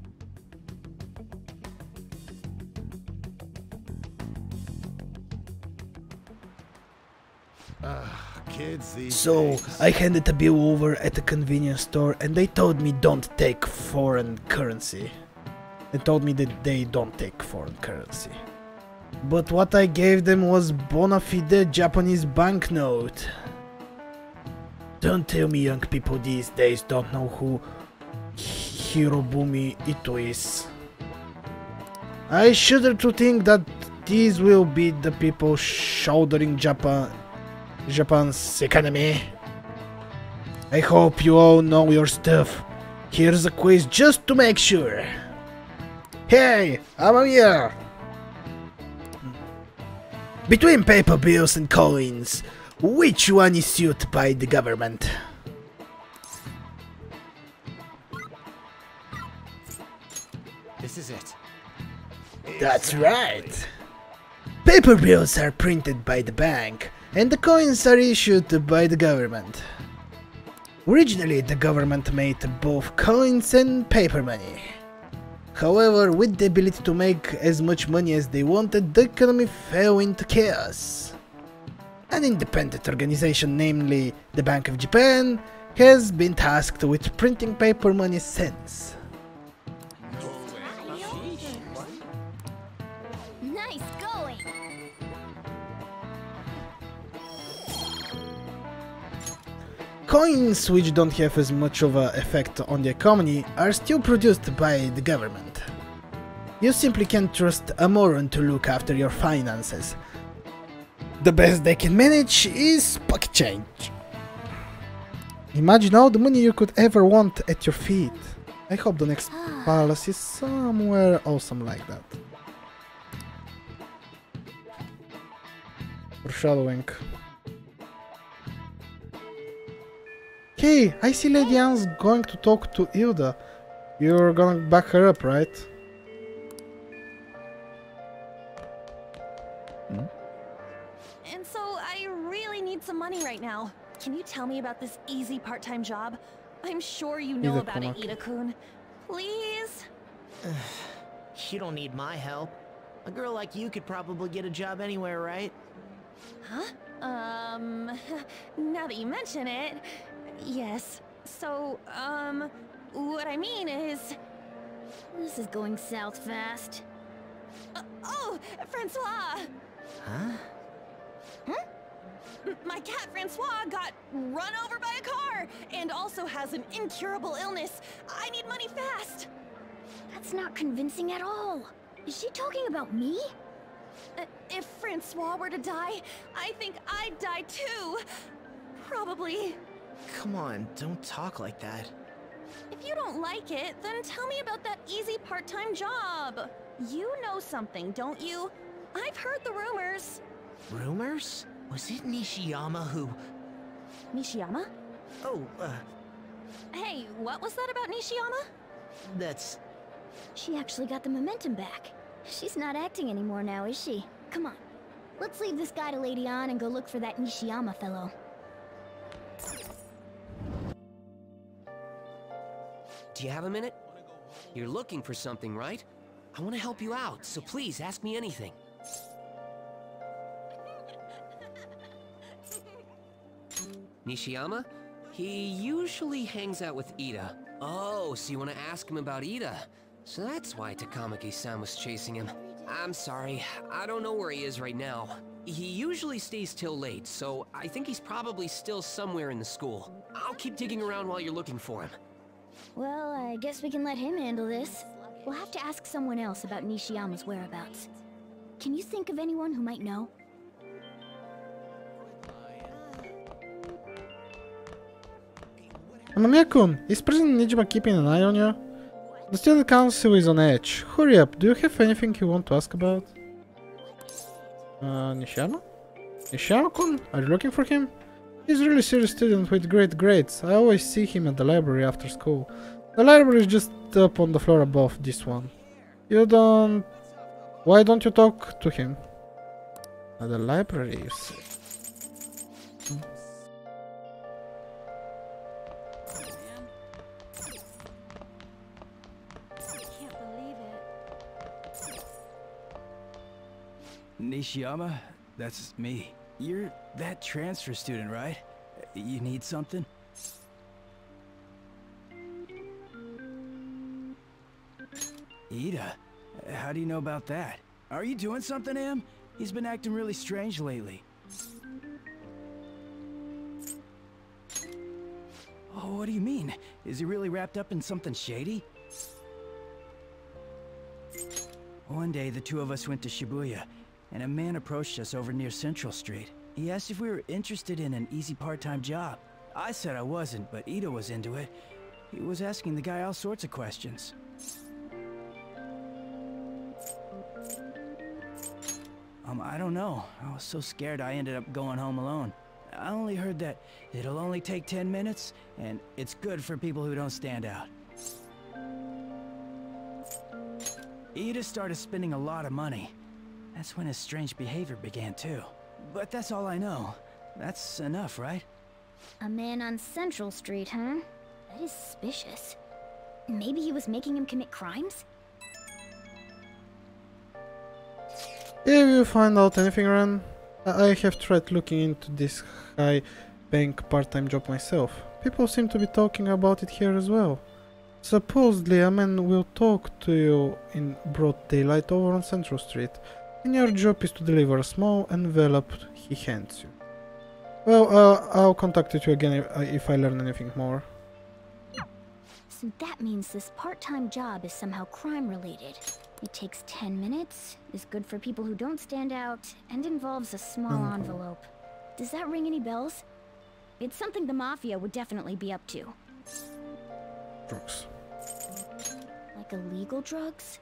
So, I handed a bill over at a convenience store and they told me don't take foreign currency. They told me that they don't take foreign currency. But what I gave them was bona fide Japanese banknote. Don't tell me young people these days don't know who Hirobumi Ito is. I shudder to think that these will be the people shouldering Japan's economy. I hope you all know your stuff. Here's a quiz just to make sure. Hey, I'm here. Between paper bills and coins, which one is issued by the government? This is it. That's right. Paper bills are printed by the bank, and the coins are issued by the government. Originally, the government made both coins and paper money. However, with the ability to make as much money as they wanted, the economy fell into chaos. An independent organization, namely the Bank of Japan, has been tasked with printing paper money since. Nice going! Coins which don't have as much of an effect on the economy are still produced by the government. You simply can't trust a moron to look after your finances. The best they can manage is pocket change. Imagine all the money you could ever want at your feet. I hope the next palace is somewhere awesome like that. Foreshadowing. Hey, I see Lady Anne's going to talk to Hilda. You're gonna back her up, right? And so I really need some money right now. Can you tell me about this easy part-time job? I'm sure you know about it, Ida-kun. Please? You don't need my help. A girl like you could probably get a job anywhere, right? Huh? Now that you mention it, yes. So, what I mean is... This is going south fast. Oh, Francois! Huh? Huh? My cat Francois got run over by a car and also has an incurable illness. I need money fast. That's not convincing at all. Is she talking about me? If Francois were to die, I think I'd die too. Probably. Come on, don't talk like that. If you don't like it, then tell me about that easy part-time job. You know something, don't you? I've heard the rumors. Rumors? Was it Nishiyama who... Nishiyama? Oh, Hey, what was that about Nishiyama? that's... She actually got the momentum back. She's not acting anymore now, is she? Come on. Let's leave this guy to Lady Anne and go look for that Nishiyama fellow. Do you have a minute? You're looking for something, right? I want to help you out, so please ask me anything. Nishiyama? He usually hangs out with Ida. Oh, so you want to ask him about Ida? So that's why Takamaki-san was chasing him. I'm sorry, I don't know where he is right now. He usually stays till late, so I think he's probably still somewhere in the school. I'll keep digging around while you're looking for him. Well, I guess we can let him handle this. We'll have to ask someone else about Nishiyama's whereabouts. Can you think of anyone who might know? Amamiya-kun, is President Nijima keeping an eye on you? The student council is on edge. Hurry up, do you have anything you want to ask about? Nishiyama? Nishiyama-kun? Are you looking for him? He's a really serious student with great grades. I always see him at the library after school. The library is just up on the floor above this one. You don't... Why don't you talk to him? At the library, you see. Nishiyama, that's me. You're that transfer student, right? You need something? Ida? How do you know about that? Are you doing something, Am? He's been acting really strange lately. Oh, what do you mean? Is he really wrapped up in something shady? One day, the two of us went to Shibuya, and a man approached us over near Central Street. He asked if we were interested in an easy part-time job. I said I wasn't, but Ida was into it. He was asking the guy all sorts of questions. I don't know. I was so scared I ended up going home alone. I only heard that it'll only take 10 minutes, and it's good for people who don't stand out. Ida started spending a lot of money. That's when his strange behavior began too. But that's all I know. That's enough, right? A man on Central Street, huh? That is suspicious. Maybe he was making him commit crimes? If you find out anything, Ren, I have tried looking into this high-paying part-time job myself. People seem to be talking about it here as well. Supposedly a man will talk to you in broad daylight over on Central Street, and your job is to deliver a small envelope he hands you. Well, I'll contact you again if I learn anything more. So that means this part-time job is somehow crime-related. It takes 10 minutes, is good for people who don't stand out, and involves a small envelope. Does that ring any bells? It's something the Mafia would definitely be up to. Drugs. Like illegal drugs?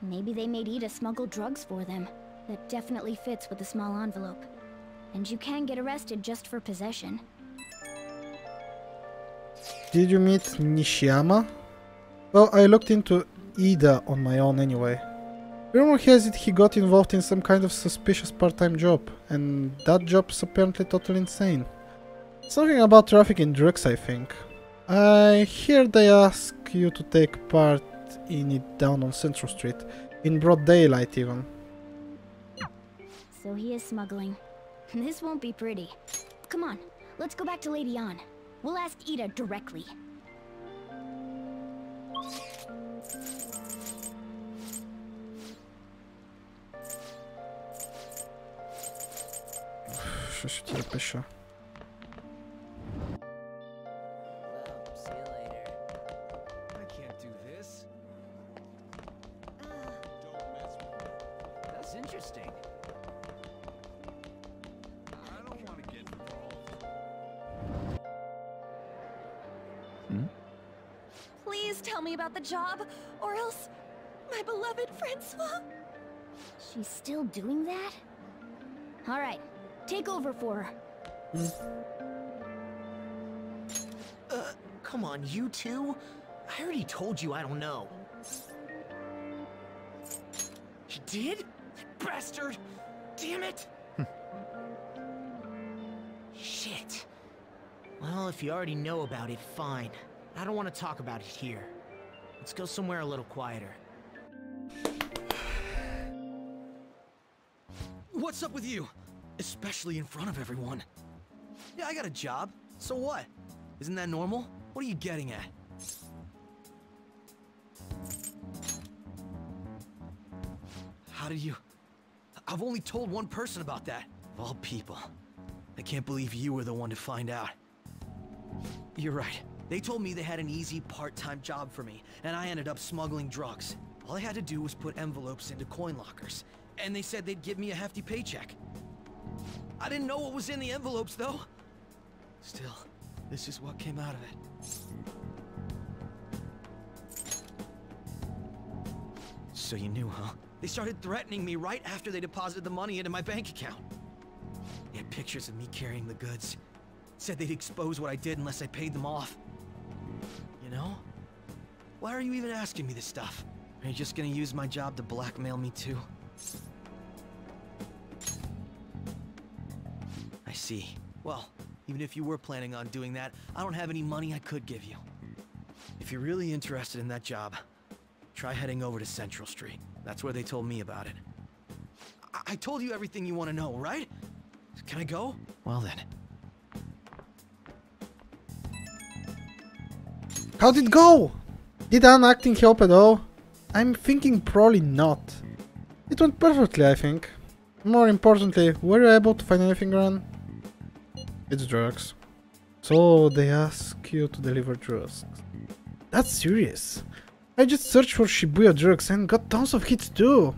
Maybe they made Ida smuggle drugs for them. That definitely fits with the small envelope. And you can get arrested just for possession. Did you meet Nishiyama? Well, I looked into Ida on my own anyway. Rumor has it he got involved in some kind of suspicious part-time job, and that job's apparently totally insane. Something about trafficking drugs, I think. I hear they ask you to take part in it down on Central Street, in broad daylight even. So he is smuggling. This won't be pretty. Come on, let's go back to Lady An. We'll ask Ida directly. Що ж тебе пише? Please tell me about the job, or else my beloved Francois. She's still doing that? Alright, take over for her. Come on, you two? I already told you I don't know. You did? Bastard! Damn it! Shit. Well, if you already know about it, fine. I don't want to talk about it here. Let's go somewhere a little quieter. What's up with you? Especially in front of everyone. Yeah, I got a job. So what? Isn't that normal? What are you getting at? How did you... I've only told one person about that. Of all people. I can't believe you were the one to find out. You're right. They told me they had an easy part-time job for me, and I ended up smuggling drugs. All I had to do was put envelopes into coin lockers, and they said they'd give me a hefty paycheck. I didn't know what was in the envelopes, though. Still, this is what came out of it. So you knew, huh? They started threatening me right after they deposited the money into my bank account. They had pictures of me carrying the goods. Said they'd expose what I did unless I paid them off. You know? Why are you even asking me this stuff? Are you just gonna use my job to blackmail me too? I see. Well, even if you were planning on doing that, I don't have any money I could give you. If you're really interested in that job, try heading over to Central Street. That's where they told me about it. I told you everything you want to know, right? Can I go? Well then. How'd it go? Did Anne acting help at all? I'm thinking probably not. It went perfectly, I think. More importantly, were you able to find anything, Ren? It's drugs. So they ask you to deliver drugs. That's serious. I just searched for Shibuya drugs and got tons of hits too.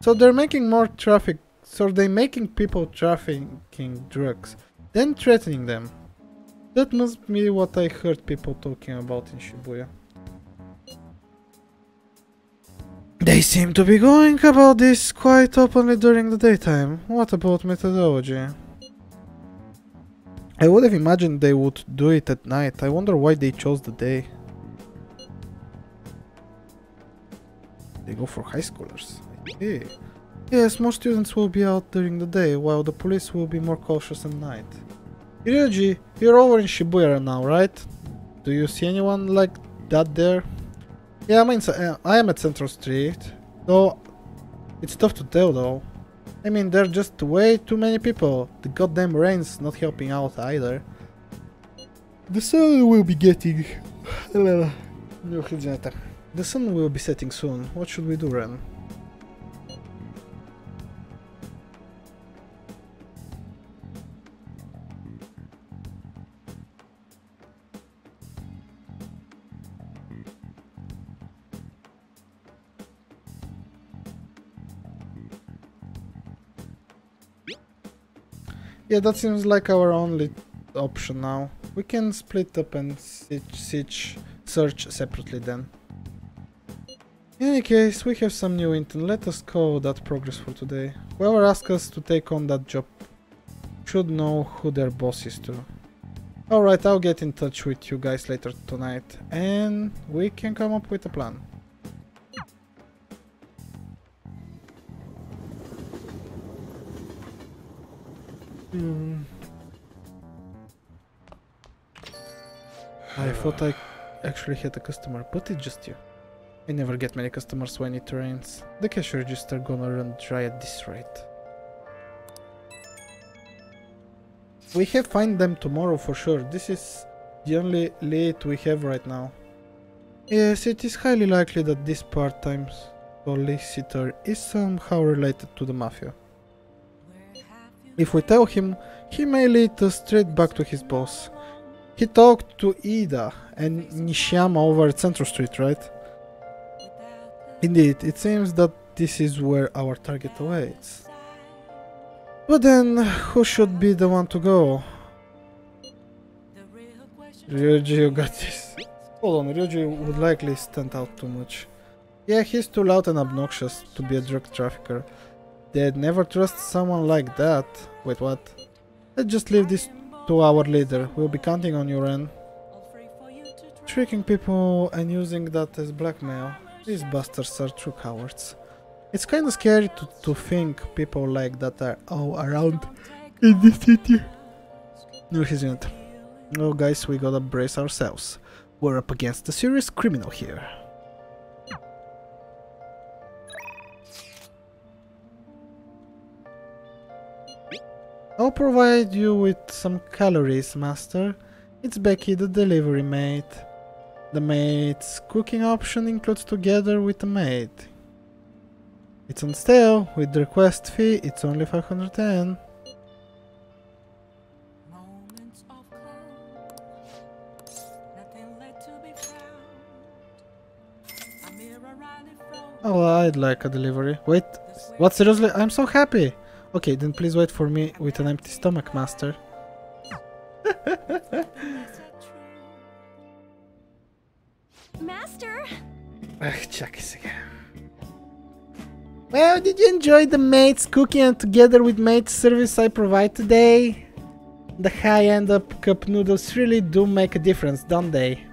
So they're making more traffic. So they're making people trafficking drugs, then threatening them. That must be what I heard people talking about in Shibuya. They seem to be going about this quite openly during the daytime. What about methodology? I would have imagined they would do it at night. I wonder why they chose the day. They go for high schoolers. I see. Yes, most students will be out during the day, while the police will be more cautious at night. Ryuji, you're over in Shibuya now, right? Do you see anyone like that there? Yeah, I am at Central Street, though it's tough to tell though. I mean, there are just way too many people. The goddamn rain's not helping out either. The sun will be getting... The sun will be setting soon. What should we do, Ren? Yeah, that seems like our only option now. We can split up and search separately then. In any case, we have some new intel. Let us call that progress for today. Whoever asks us to take on that job should know who their boss is too. Alright, I'll get in touch with you guys later tonight and we can come up with a plan. I thought I actually had a customer, but it's just you. I never get many customers when it rains. The cash register gonna run dry at this rate. We have find them tomorrow for sure. This is the only lead we have right now. Yes, it is highly likely that this part-time solicitor is somehow related to the mafia. If we tell him, he may lead us straight back to his boss. He talked to Ida and Nishiyama over at Central Street, right? Indeed, it seems that this is where our target awaits. But then, who should be the one to go? Ryuji, you got this. Hold on, Ryuji would likely stand out too much. Yeah, he's too loud and obnoxious to be a drug trafficker. They'd never trust someone like that. Wait, what? Let's just leave this to our leader. We'll be counting on you, Ren. Tricking people and using that as blackmail. These bastards are true cowards. It's kinda scary to think people like that are all around in the city. No, he's not. Oh, guys, we gotta brace ourselves. We're up against a serious criminal here. I'll provide you with some calories, master. It's Becky, the delivery maid. The maid's cooking option includes together with the maid. It's on sale. With the request fee, it's only 510. Oh, I'd like a delivery. Wait, what, seriously? I'm so happy! Okay, then please wait for me with an empty stomach, master. Master! Chuckies again. Well, did you enjoy the maid's cooking and together with maid's service I provide today? The high-end cup noodles really do make a difference, don't they?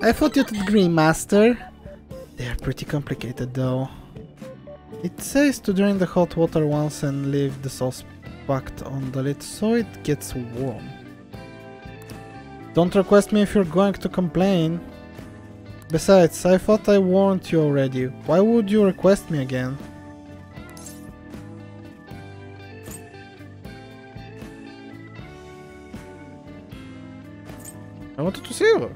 I thought you'd agree, master. They are pretty complicated though. It says to drain the hot water once and leave the sauce packed on the lid so it gets warm. Don't request me if you're going to complain. Besides, I thought I warned you already. Why would you request me again? I wanted to see you.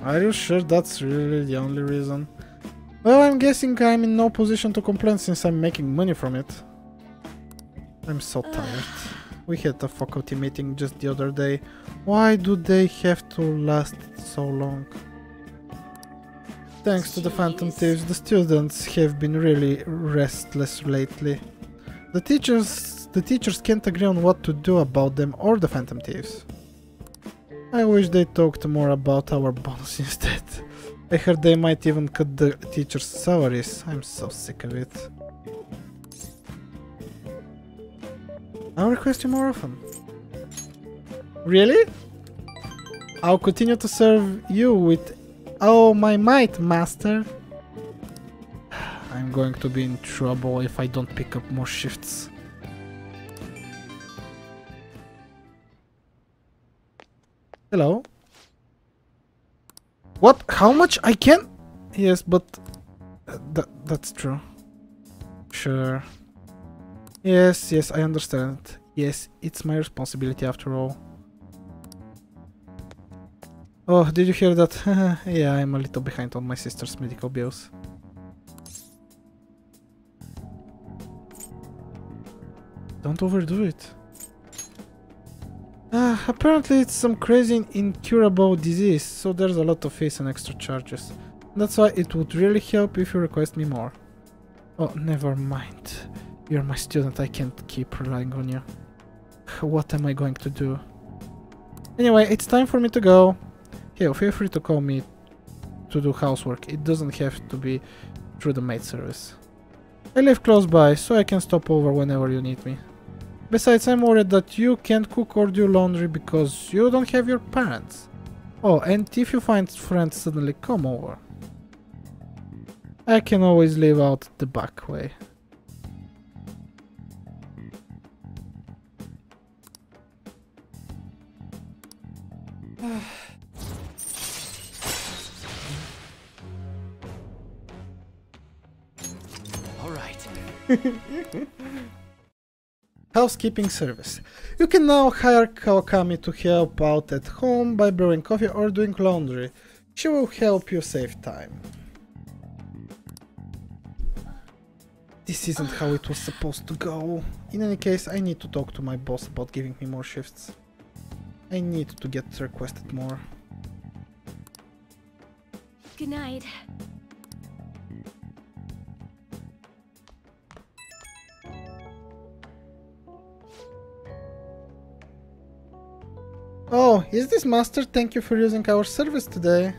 Are you sure that's really the only reason? Well, I'm guessing I'm in no position to complain since I'm making money from it. I'm so tired. We had a faculty meeting just the other day. Why do they have to last so long? Thanks to the Phantom Thieves, the students have been really restless lately. The teachers can't agree on what to do about them or the Phantom Thieves. I wish they talked more about our bonus instead. I heard they might even cut the teachers' salaries. I'm so sick of it. I'll request you more often. Really? I'll continue to serve you with all my might, master. I'm going to be in trouble if I don't pick up more shifts. Hello? What? How much I can? Yes, but that's true. Sure. Yes, I understand. Yes, it's my responsibility after all. Oh, did you hear that? Yeah, I'm a little behind on my sister's medical bills. Don't overdo it. Apparently it's some crazy incurable disease, so there's a lot of fees and extra charges. That's why it would really help if you request me more. Oh, never mind. You're my student, I can't keep relying on you. What am I going to do? Anyway, it's time for me to go. Hell, feel free to call me to do housework. It doesn't have to be through the maid service. I live close by, so I can stop over whenever you need me. Besides, I'm worried that you can't cook or do laundry because you don't have your parents. Oh, and if you find friends suddenly, come over. I can always live out the back way. Housekeeping service. You can now hire Kawakami to help out at home by brewing coffee or doing laundry. She will help you save time. This isn't how it was supposed to go. In any case, I need to talk to my boss about giving me more shifts. I need to get requested more. Good night. Oh, is this master? Thank you for using our service today.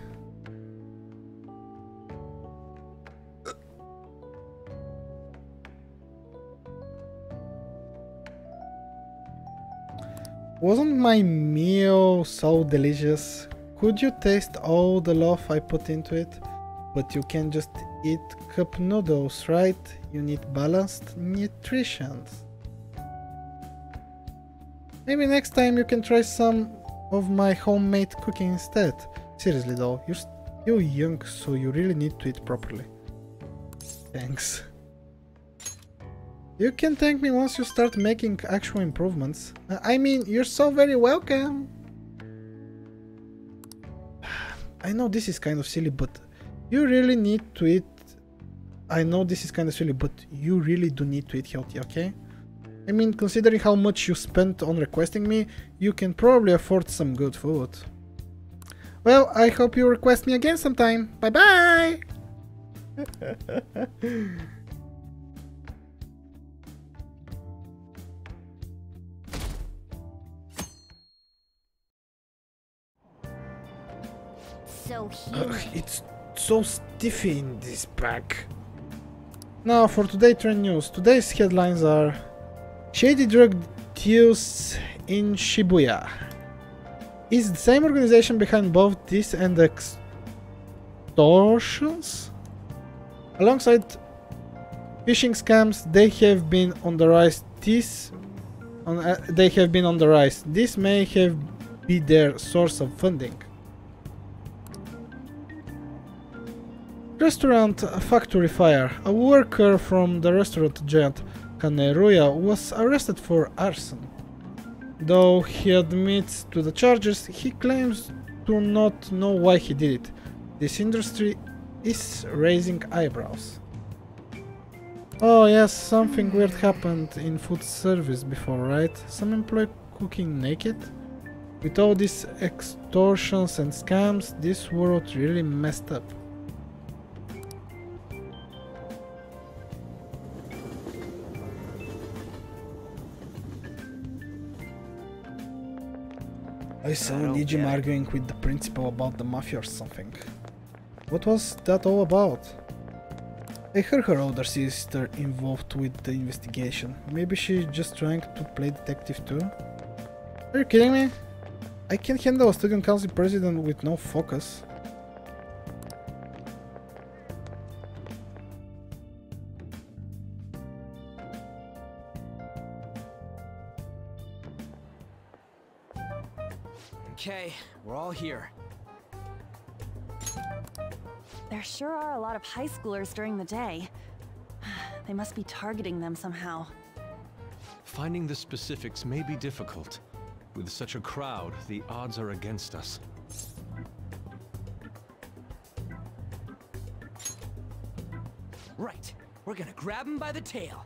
Wasn't my meal so delicious? Could you taste all the love I put into it? But you can't just eat cup noodles, right? You need balanced nutrition. Maybe next time you can try some of my homemade cooking instead. Seriously though, you're still young, so you really need to eat properly. Thanks. You can thank me once you start making actual improvements. I mean, you're so very welcome. I know this is kind of silly, but you really need to eat... I know this is kind of silly, but you really do need to eat healthy, okay? I mean, considering how much you spent on requesting me, you can probably afford some good food. Well, I hope you request me again sometime. Bye-bye! So humid. It's so stiffy in this bag. Now for today's trend news. Today's headlines are: shady drug deals in Shibuya. Is the same organization behind both this and extortions? Alongside phishing scams, they have been on the rise. This may have been their source of funding. Restaurant factory fire. A worker from the restaurant giant Kaneruya was arrested for arson. Though he admits to the charges, he claims to not know why he did it. This industry is raising eyebrows. Oh yes, something weird happened in food service before, right? Some employee cooking naked? With all these extortions and scams, this world really messed up. I saw Nijim arguing with the principal about the mafia or something. What was that all about? I heard her older sister involved with the investigation. Maybe she's just trying to play detective too? Are you kidding me? I can't handle a student council president with no focus. Okay, we're all here. There sure are a lot of high schoolers during the day. They must be targeting them somehow. Finding the specifics may be difficult. With such a crowd, the odds are against us. Right, we're gonna grab him by the tail.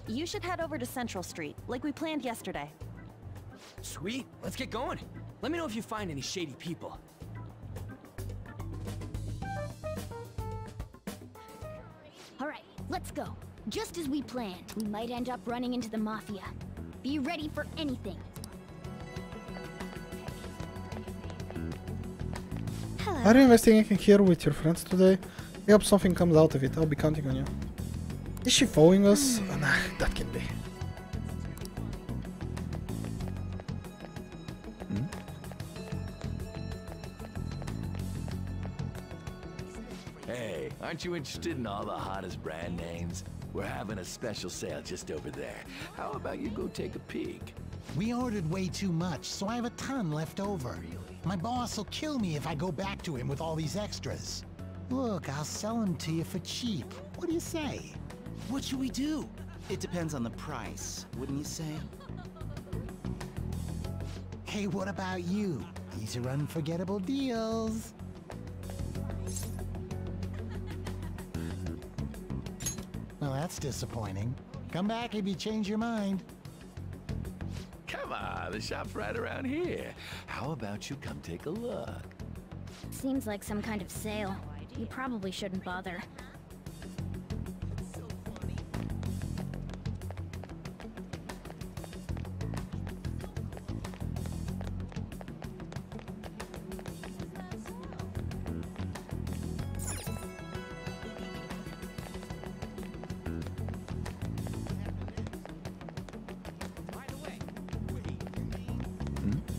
You should head over to Central Street, like we planned yesterday. Sweet, let's get going. Let me know if you find any shady people. Alright, let's go. Just as we planned, we might end up running into the Mafia. Be ready for anything. Hello. Are you investigating here with your friends today? I hope something comes out of it. I'll be counting on you. Is she following us? Nah, that can be. Hey, aren't you interested in all the hottest brand names? We're having a special sale just over there. How about you go take a peek? We ordered way too much, so I have a ton left over. My boss will kill me if I go back to him with all these extras. Look, I'll sell them to you for cheap. What do you say? What should we do? It depends on the price, wouldn't you say? Hey, what about you? These are unforgettable deals. Well, that's disappointing. Come back if you change your mind. Come on, the shop's right around here. How about you come take a look? Seems like some kind of sale. You probably shouldn't bother.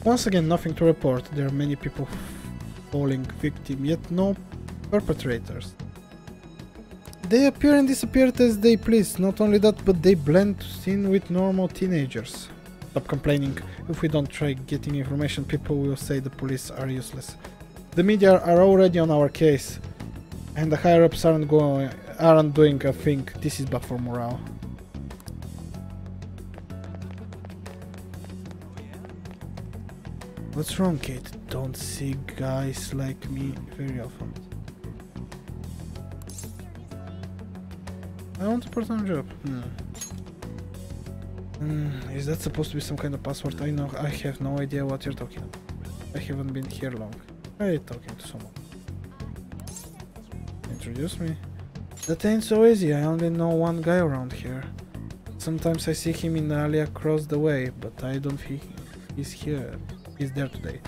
Once again, nothing to report. There are many people falling victim, yet no perpetrators. They appear and disappear as they please. Not only that, but they blend in with normal teenagers. Stop complaining. If we don't try getting information, people will say the police are useless. The media are already on our case, and the higher-ups aren't doing a thing. This is bad for morale. What's wrong, Kate? Don't see guys like me very often. I want a part-time job. Is that supposed to be some kind of password? I have no idea what you're talking about. I haven't been here long. I'm talking to someone. Introduce me? That ain't so easy. I only know one guy around here. Sometimes I see him in the alley across the way, but I don't think he's here. He's there today.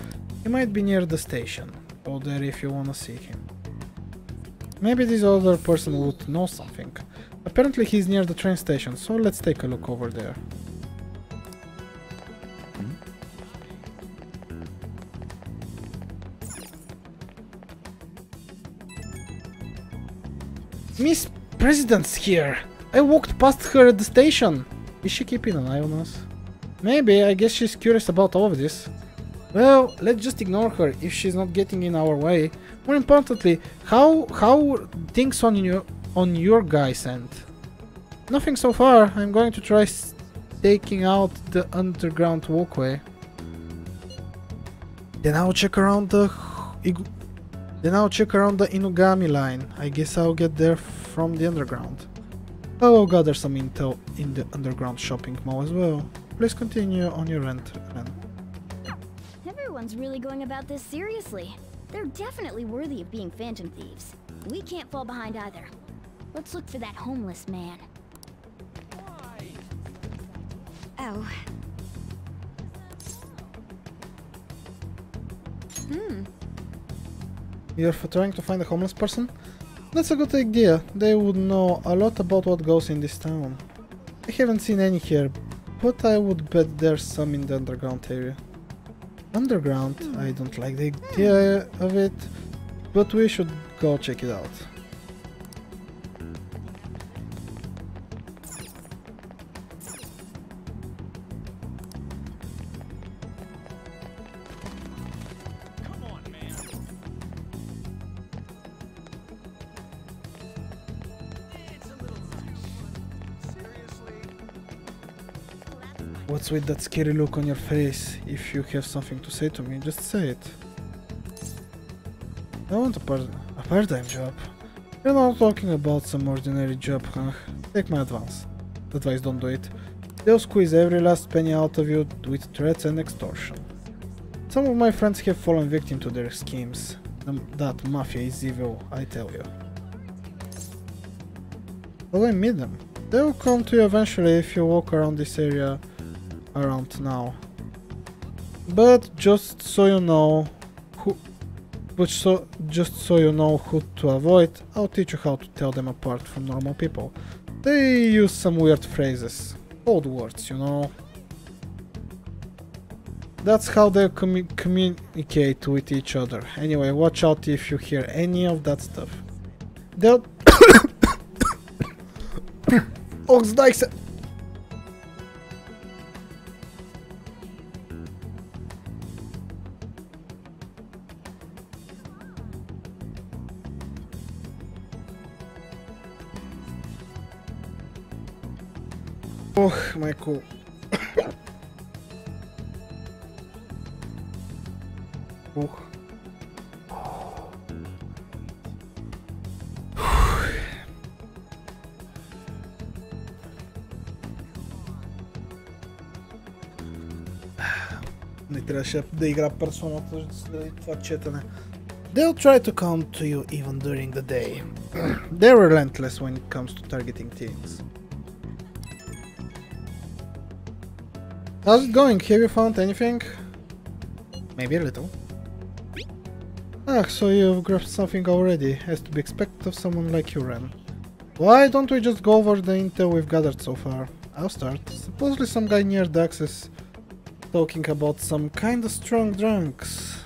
He might be near the station. Go there if you wanna see him. Maybe this other person would know something. Apparently he's near the train station, so let's take a look over there. Miss President's here! I walked past her at the station! Is she keeping an eye on us? Maybe, I guess she's curious about all of this. Well, let's just ignore her if she's not getting in our way. More importantly, how things on your guys' end? Nothing so far. I'm going to try staking out the underground walkway. Then I'll check around the Then I'll check around the Inugami line. I guess I'll get there from the underground. I will gather some intel in the underground shopping mall as well. Please continue on your end, Ren. Everyone's really going about this seriously. They're definitely worthy of being phantom thieves. We can't fall behind either. Let's look for that homeless man. Oh. You're trying to find a homeless person? That's a good idea. They would know a lot about what goes in this town. I haven't seen any here, but I would bet there's some in the underground area. Underground? I don't like the idea of it, but we should go check it out. What's with that scary look on your face? If you have something to say to me, just say it. I want a part-time job. You're not talking about some ordinary job, huh? Take my advice, don't do it. They'll squeeze every last penny out of you with threats and extortion. Some of my friends have fallen victim to their schemes. That mafia is evil, I tell you. Well, I meet them. They will come to you eventually if you walk around this area around now. But just so you know who to avoid, I'll teach you how to tell them apart from normal people. They use some weird phrases, old words, you know. That's how they communicate with each other. Anyway, watch out if you hear any of that stuff. They'll Oxdikes. Oh, Michael. Oh. Не трябваше да игра персоната заради това четене. They'll try to come to you even during the day. They're relentless when it comes to targeting teens. How's it going? Have you found anything? Maybe a little. Ah, so you've grabbed something already, as to be expected of someone like you, Ren. Why don't we just go over the intel we've gathered so far? I'll start. Supposedly some guy near the access talking about some kinda strong drunks.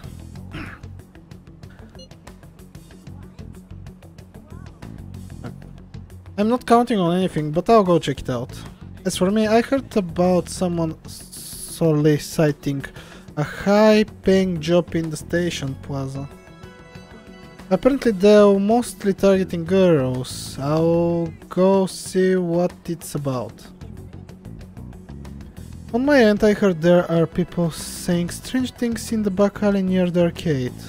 I'm not counting on anything, but I'll go check it out. As for me, I heard about someone soliciting a high-paying job in the station plaza. Apparently they're mostly targeting girls. I'll go see what it's about. On my end, I heard there are people saying strange things in the back alley near the arcade.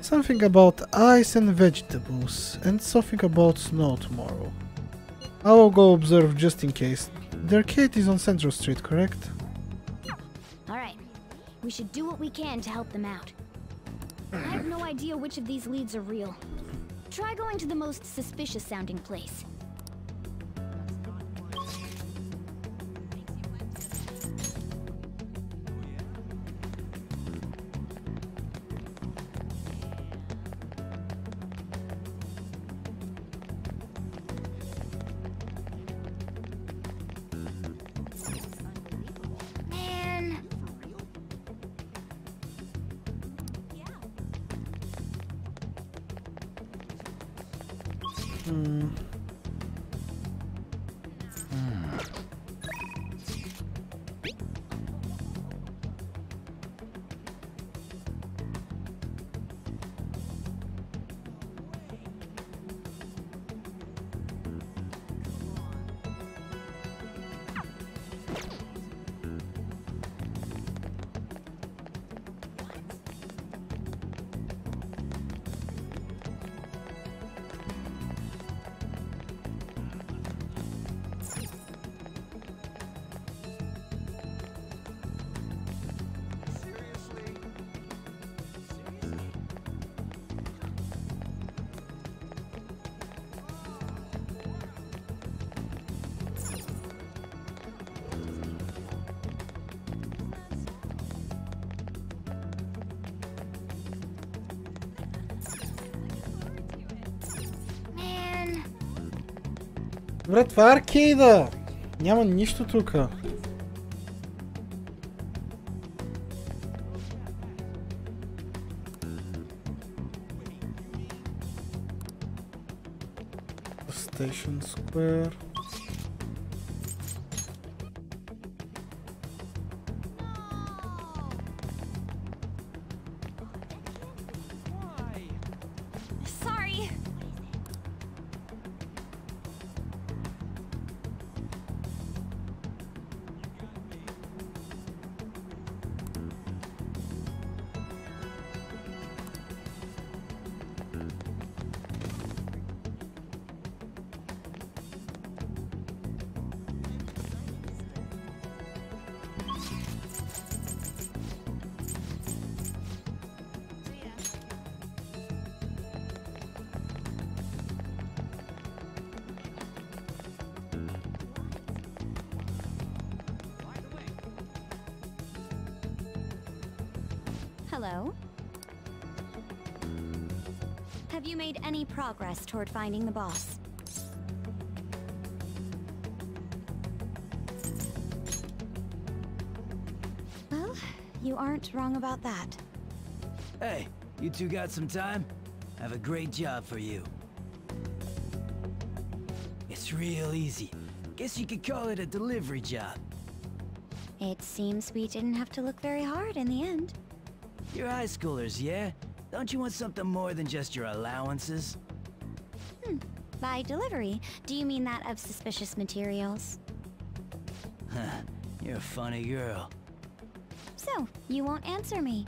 Something about ice and vegetables, and something about snow tomorrow. I will go observe just in case. The arcade is on Central Street, correct? Alright, we should do what we can to help them out. I have no idea which of these leads are real. Try going to the most suspicious sounding place. Добре, това е аркейда! Няма нищо тука. Station Square. Sorry. Hello? Have you made any progress toward finding the boss? Well, you aren't wrong about that. Hey, you two got some time? I have a great job for you. It's real easy. Guess you could call it a delivery job. It seems we didn't have to look very hard in the end. You're high schoolers, yeah? Don't you want something more than just your allowances? By delivery, do you mean that of suspicious materials? Huh, you're a funny girl. So, you won't answer me.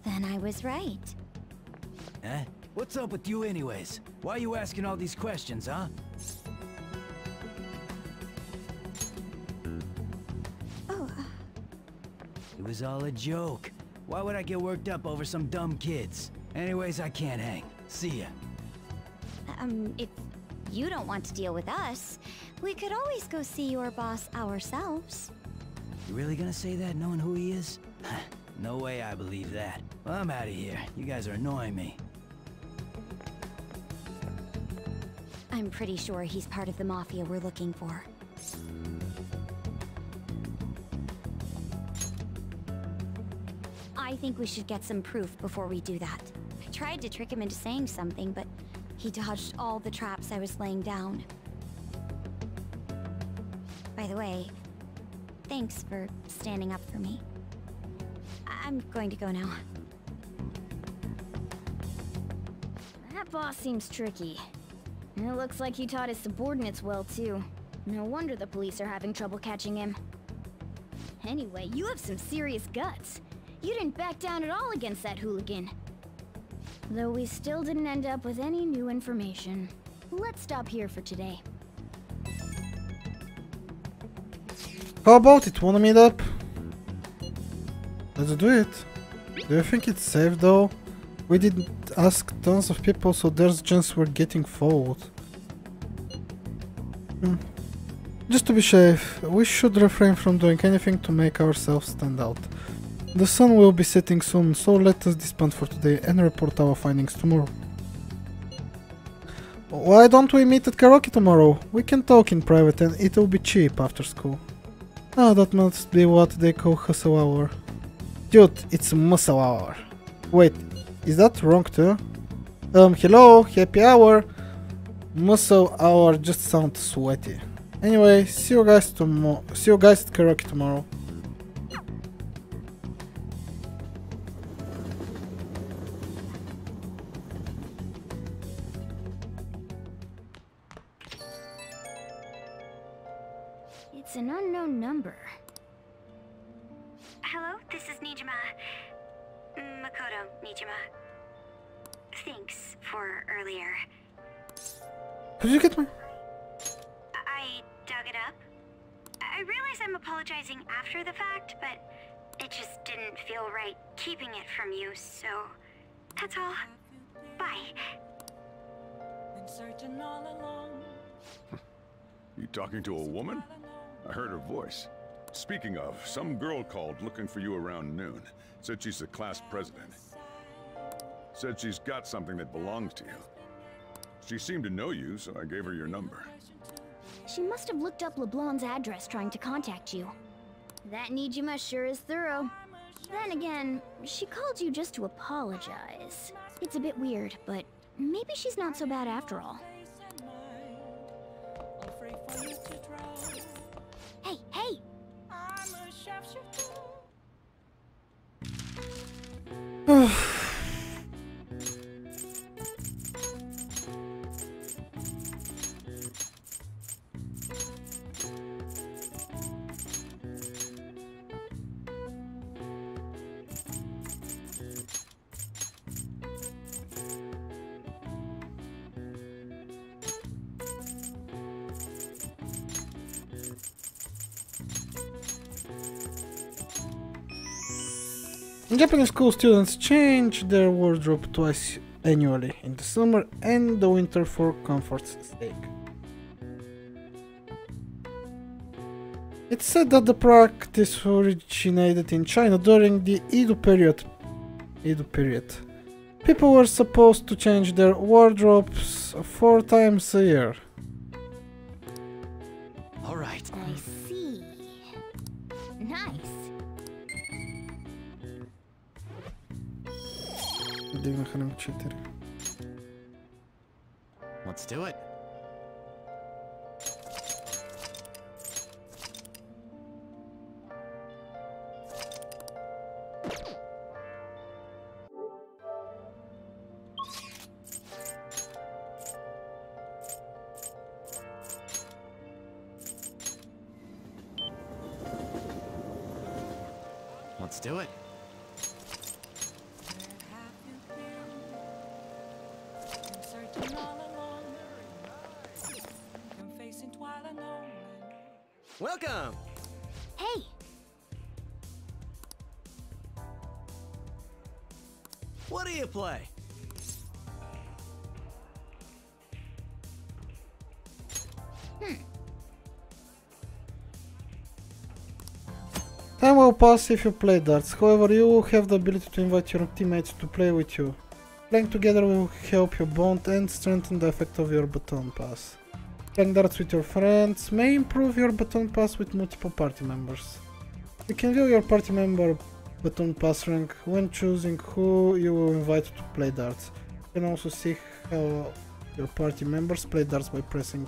Then I was right. Eh? What's up with you anyways? Why are you asking all these questions, huh? Oh, It was all a joke. Why would I get worked up over some dumb kids? Anyways, I can't hang. See ya. if you don't want to deal with us, we could always go see your boss ourselves. You really gonna say that knowing who he is? No way I believe that. Well, I'm out of here. You guys are annoying me. I'm pretty sure he's part of the mafia we're looking for. I think we should get some proof before we do that. I tried to trick him into saying something, but he dodged all the traps I was laying down. By the way, thanks for standing up for me. I'm going to go now. That boss seems tricky. And it looks like he taught his subordinates well, too. No wonder the police are having trouble catching him. Anyway, you have some serious guts. You didn't back down at all against that hooligan. Though we still didn't end up with any new information. Let's stop here for today. How about it? Wanna meet up? Let's do it. Do you think it's safe though? We did ask tons of people, so there's a chance we're getting followed. Just to be safe, we should refrain from doing anything to make ourselves stand out. The sun will be setting soon, so let us disband for today and report our findings tomorrow. Why don't we meet at karaoke tomorrow? We can talk in private and it will be cheap after school. Ah, that must be what they call hustle hour. Dude, it's muscle hour. Wait, is that wrong too? Hello, happy hour. Muscle hour just sounds sweaty. Anyway, see you guys at karaoke tomorrow. It's an unknown number. Hello, this is Nijima. Makoto Nijima. Thanks for earlier. Did you get me? I dug it up. I realize I'm apologizing after the fact, but it just didn't feel right keeping it from you, so that's all. Bye. You talking to a woman? I heard her voice. Speaking of, some girl called looking for you around noon. Said she's the class president. Said she's got something that belongs to you. She seemed to know you, so I gave her your number. She must have looked up LeBlanc's address trying to contact you. That Nijima sure is thorough. Then again, she called you just to apologize. It's a bit weird, but maybe she's not so bad after all. Hey, hey! In Japanese school, students change their wardrobe twice annually, in the summer and the winter for comfort's sake. It's said that the practice originated in China during the Edo period. People were supposed to change their wardrobes 4 times a year. All right. I see. Nice. Let's do it. Let's do it. Welcome! Hey! What do you play? Time will pass if you play darts, however you will have the ability to invite your teammates to play with you. Playing together will help you bond and strengthen the effect of your baton pass. Playing darts with your friends may improve your baton pass with multiple party members. You can view your party member baton pass rank when choosing who you will invite to play darts. You can also see how your party members play darts by pressing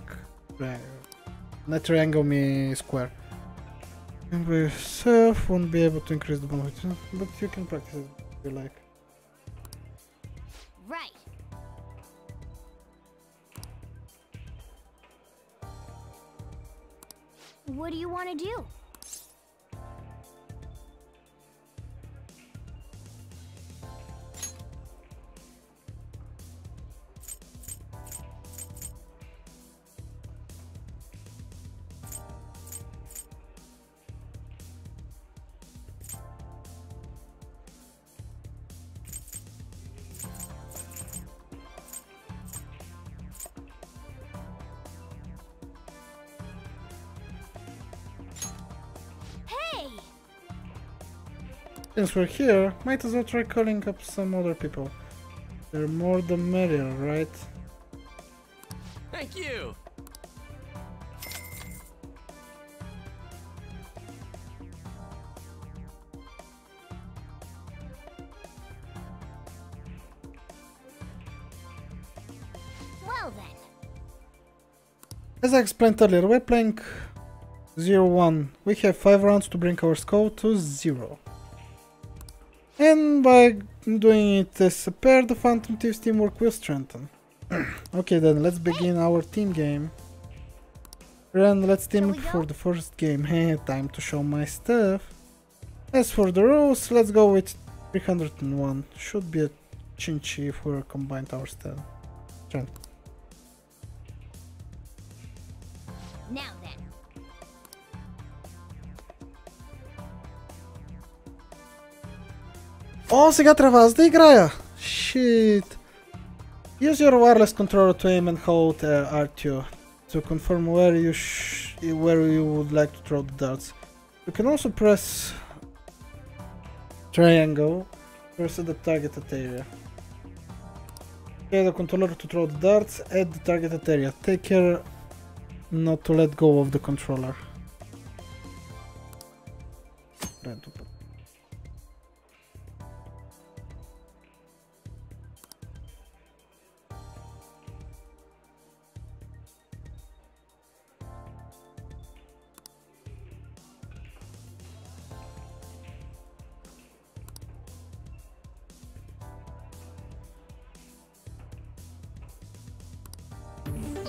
triangle me square. You by yourself won't be able to increase the bond with you, but you can practice it if you like. Right. What do you want to do? Since we're here, might as well try calling up some other people. The more the merrier, right? Thank you! Well then. As I explained earlier, we're playing 0-1. We have 5 rounds to bring our score to 0. And by doing it as a pair, the Phantom Thieves teamwork will strengthen. Okay then, let's begin our team game. Ren, let's team up for the first game. Hey, time to show my stuff. As for the rules, let's go with 301. Should be a chinchi if we combined our stuff. Now then. О, сега трябва аз да играя! Shit! Use your wireless controller to aim and hold R2 to confirm where you would like to throw the darts. You can also press triangle to set the targeted area. Okay, the controller to throw the darts at the targeted area. Take care not to let go of the controller.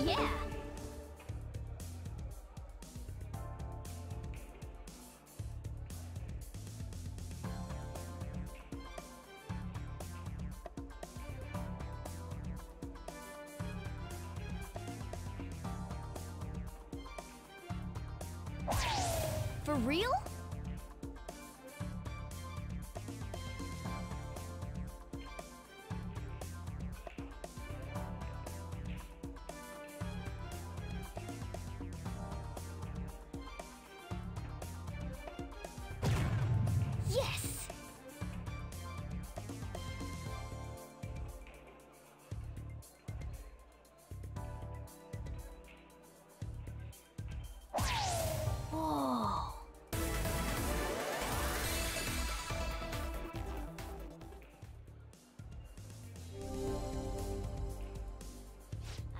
Yeah. For real? Yes. Whoa.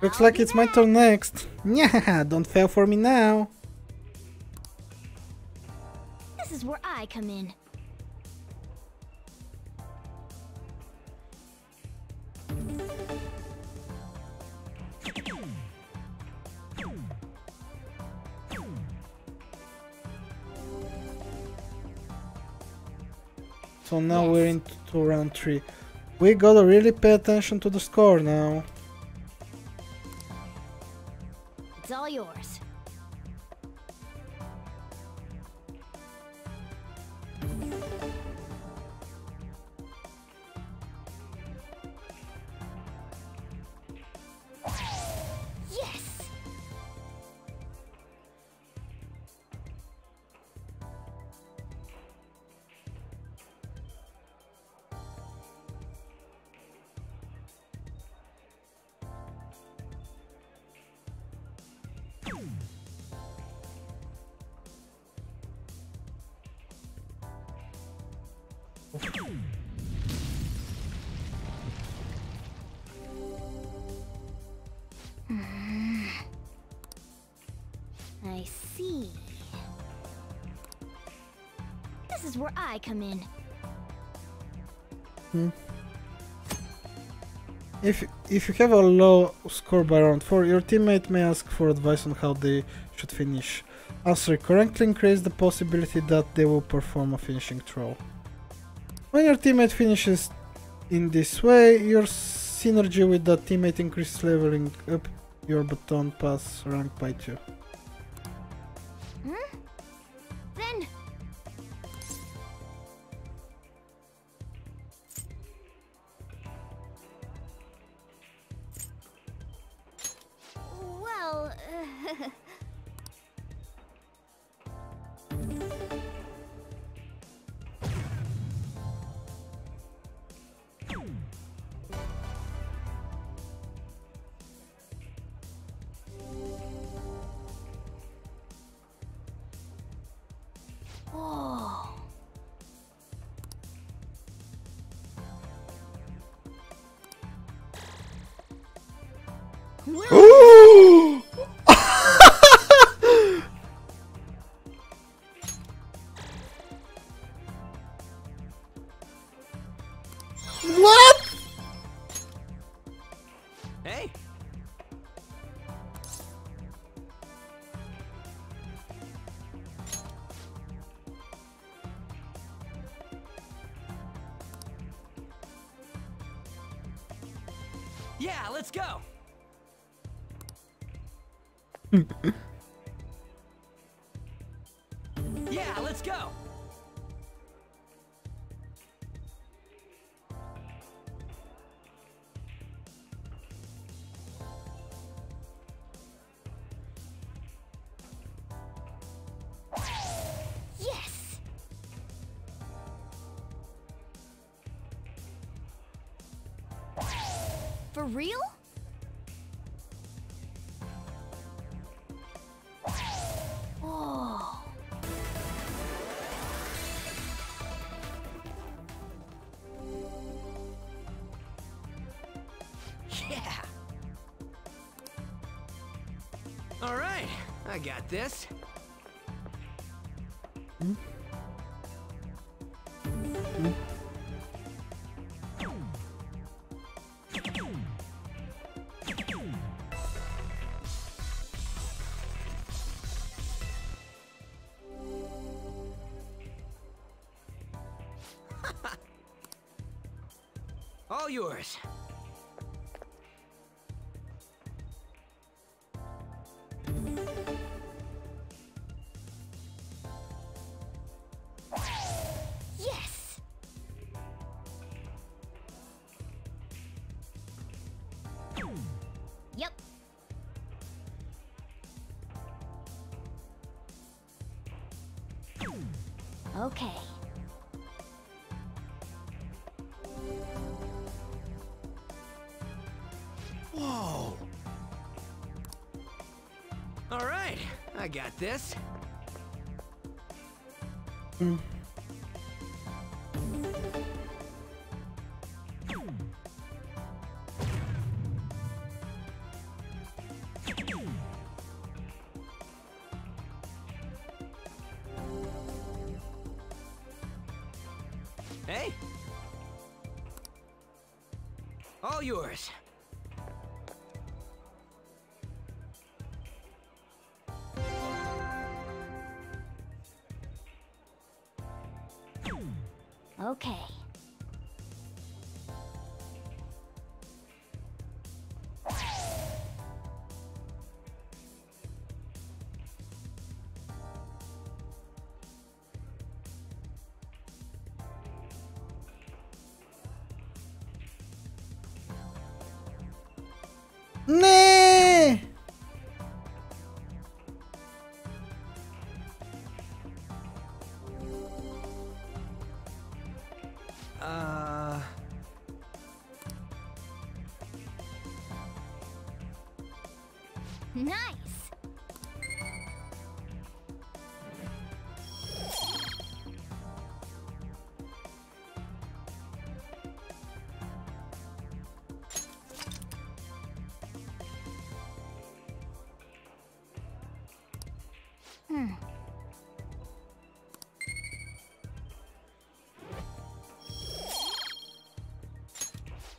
Looks like it's my turn next. Yeah, don't fail for me now. This is where I come in. So now we're into round 3. We gotta really pay attention to the score now. It's all yours. Yes. I see. This is where I come in. If you have a low score by round 4, your teammate may ask for advice on how they should finish. Answer correctly increases the possibility that they will perform a finishing throw. When your teammate finishes in this way, your synergy with that teammate increases, leveling up your baton pass rank by 2. Then... Well... Whoa. Ooh! What? Hey! Yeah, let's go! Yeah, let's go! Yes! For real? I got this. All yours. Yes! Yep. Okay. Whoa! All right, I got this. Hey! All yours. Okay. Не! Nice!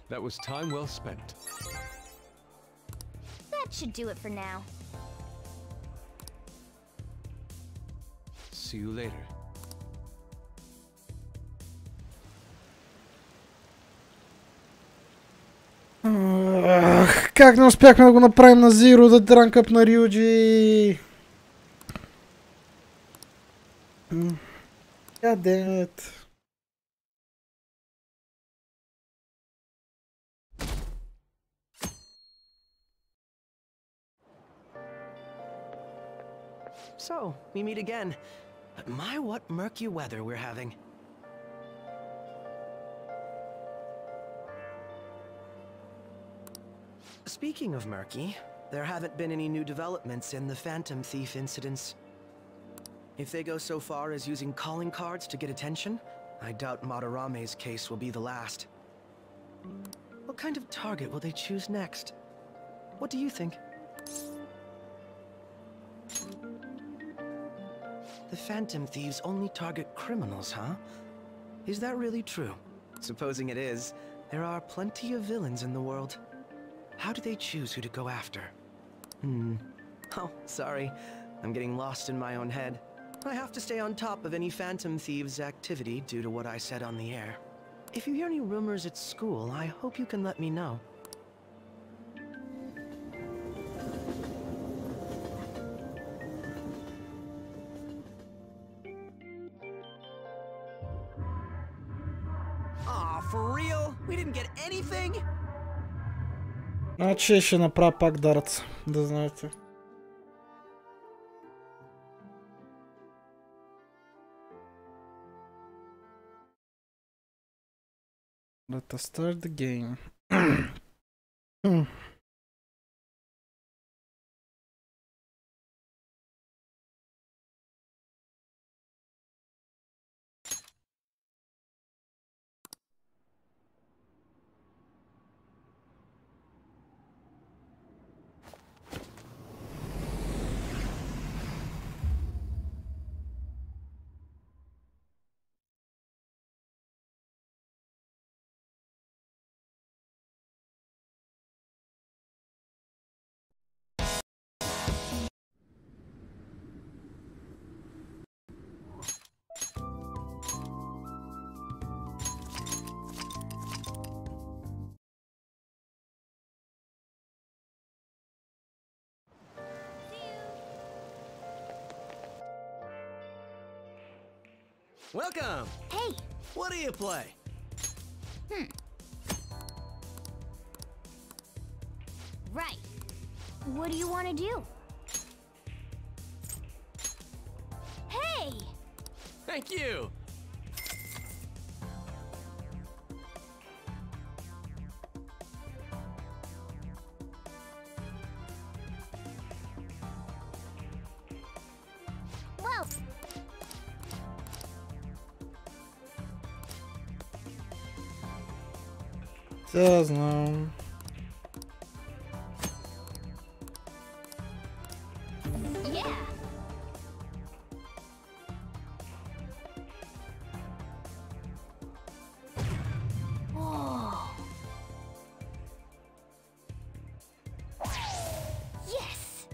That was time well spent. That should do it for now. See you later. Как не успяхме да го направим на Zero, да дранкъп на Ryuji? God damn it. So, we meet again. But my, what murky weather we're having. Speaking of murky, there haven't been any new developments in the Phantom Thief incidents. If they go so far as using calling cards to get attention, I doubt Madarame's case will be the last. What kind of target will they choose next? What do you think? The Phantom Thieves only target criminals, huh? Is that really true? Supposing it is, there are plenty of villains in the world. How do they choose who to go after? Oh, sorry. I'm getting lost in my own head. I have to stay on top of any Phantom Thieves activity due to what I said on the air. If you hear any rumors at school, I hope you can let me know. Aw, for real? We didn't get anything? Значи ще направя пак дартс, да знаете. Let us start the game. Welcome! Hey! What do you play? Right. What do you want to do? Hey! Thank you! Whoa! Teraz no. Yeah! Oh! Yes!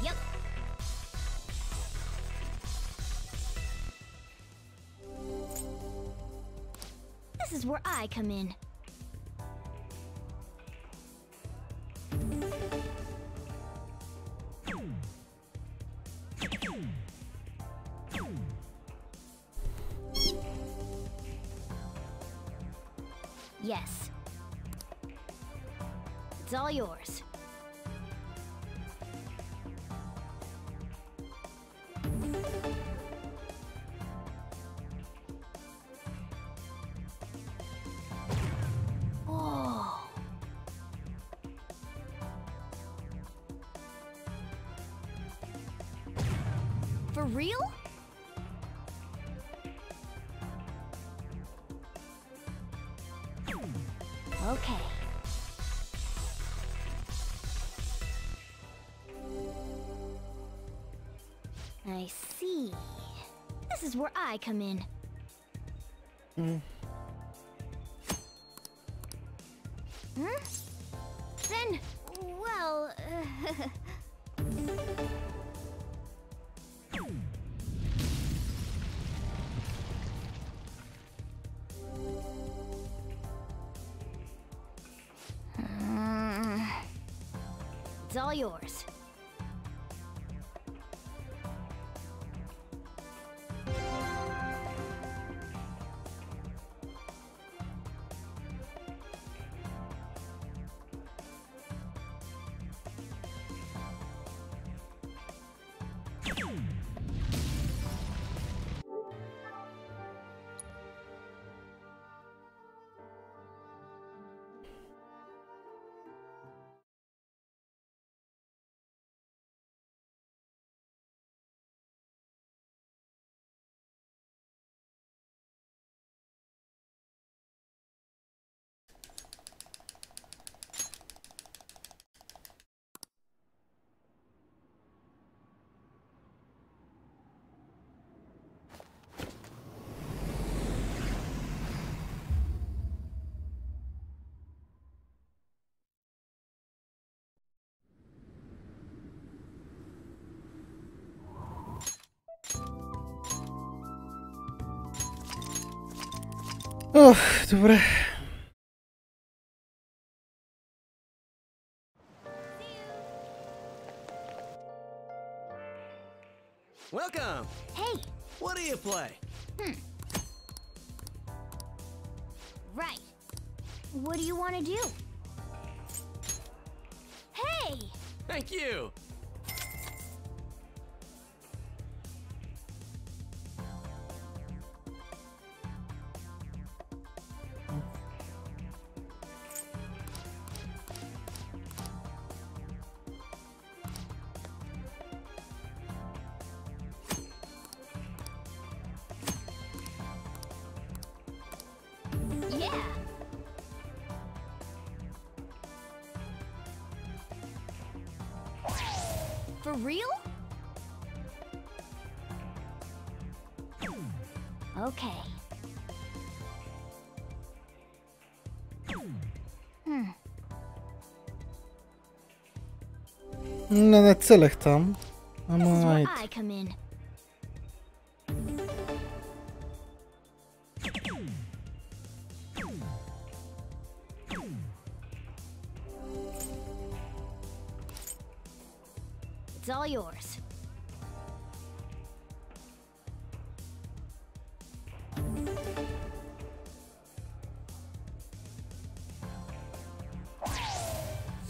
Yep. This is where I come in. Yes. It's all yours. Oh. For real? Okay. I see. This is where I come in. Then, well, it's all yours. Добре. Welcome! Hey! What do you play? Right. What do you want to do? Hey! Thank you! Yeah! For real? Okay. Не целех там. This is Ама where айде. I come in. It's all yours.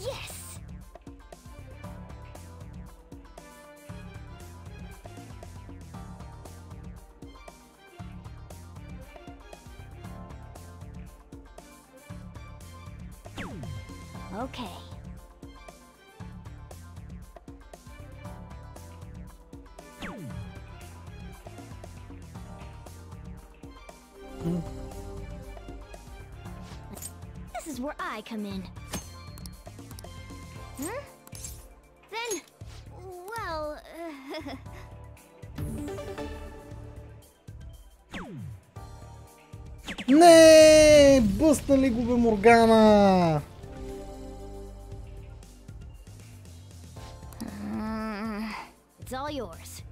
Yes! Okay. This is where I come in. Huh? Then, well, Не, бъснали го бе, Моргана! It's all yours.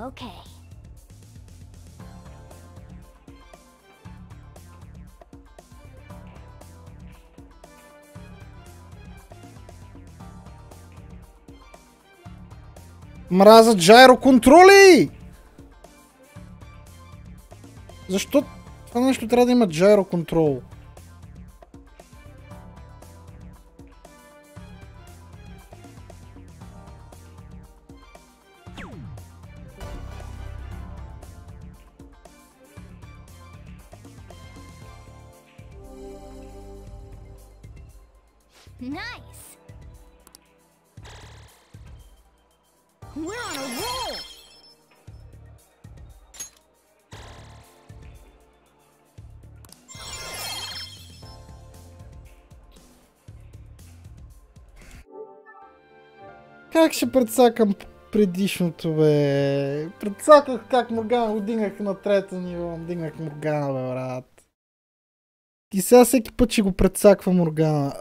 Okay. Мразят джайроконтроли! Защо това нещо трябва да има джайроконтрол? Nice. We're on a roll. Как ще предсакам предишното, бе? Предсаках как Моргана го дигнах на трето ниво. Дигнах Моргана, бе, брат. И сега всеки път ще го предсаква Моргана.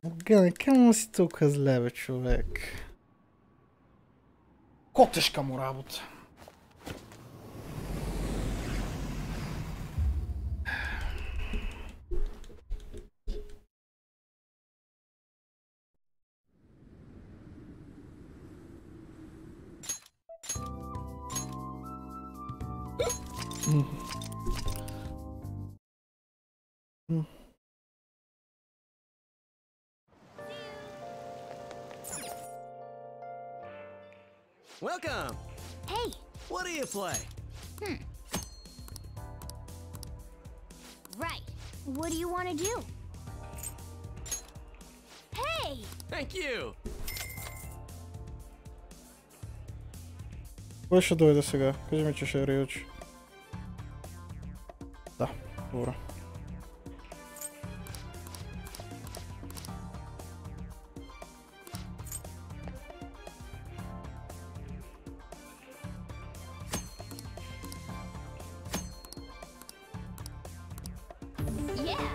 Моргана, камо си толкова зле, бе, човек? Котешка му работа. Welcome! Hey! What do you play? Right. What do you want to do? Hey! Thank you! Кой ще дойде сега? Кажи ми, че ще е Риоч. Да, добре. Yeah!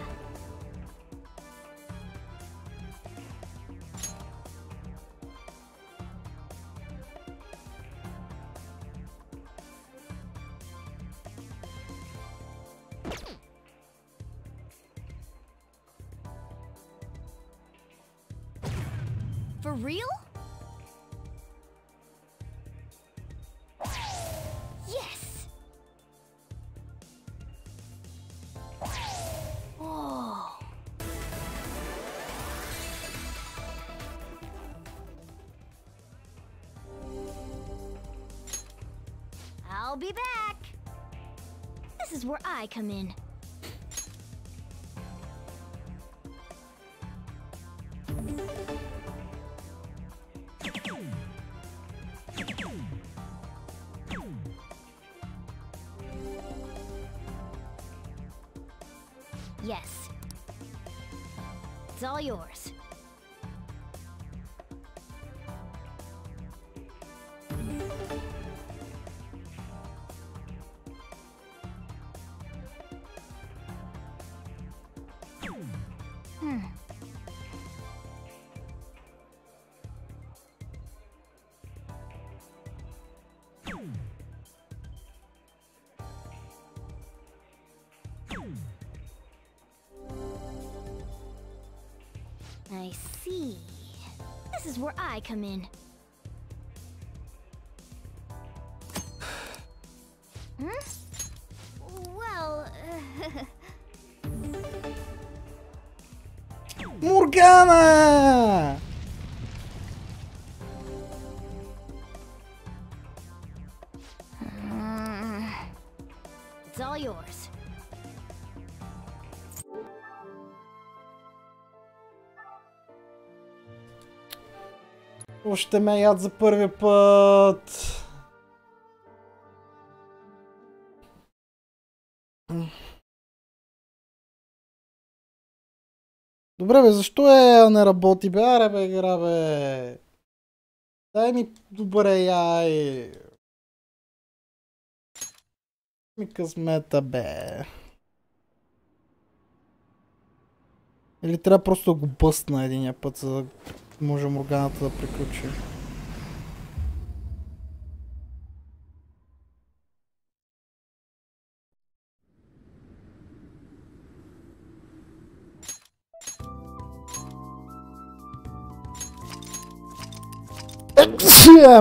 For real? Yes! Oh. I'll be back. This is where I come in. Yes. It's all yours. This is where I come in. Well, Morgana! It's all yours. Още ме яд за първи път. Добре бе, защо не работи бе? Аре бе, игра бе. Дай ми добре яй. Ми късмета бе. Или трябва просто да го бъсна единия път, за да може Морганата да приключи.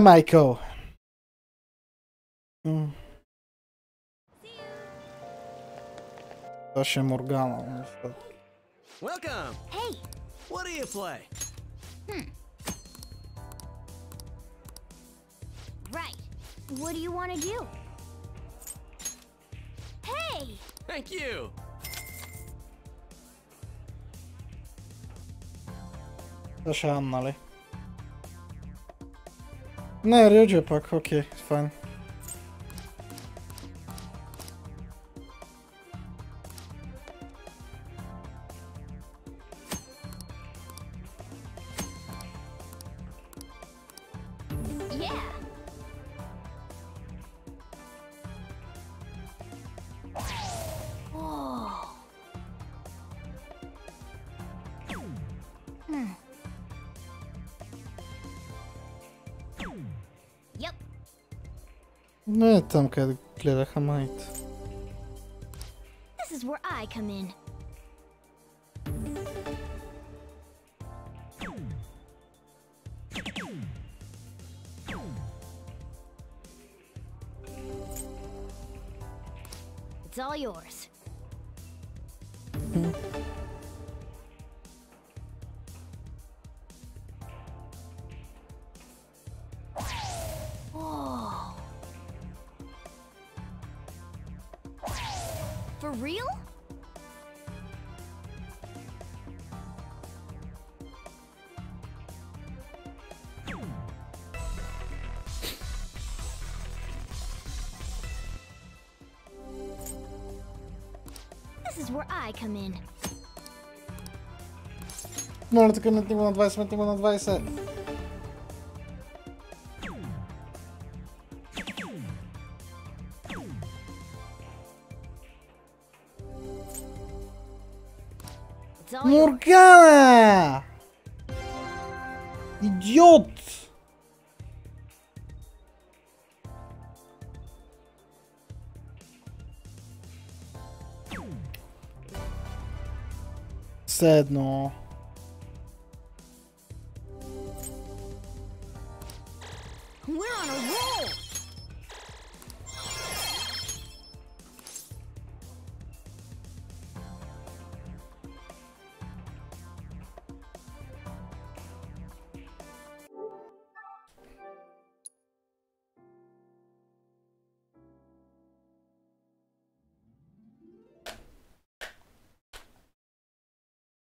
Майкъл! Това ще е Моргана. Welcome! Hey! What do you play? Right. What do you want to do? Hey! Thank you! Това ще е Анна, нали? Не, Рюджи е пак, окей, файн. Не е там, къде гледаха майите. This is where I come in. It's all yours. For real? This is where I come in. Моля така метни го на 20, метни го на 20. Моргана! Идиот! Все едно. We're on a roll!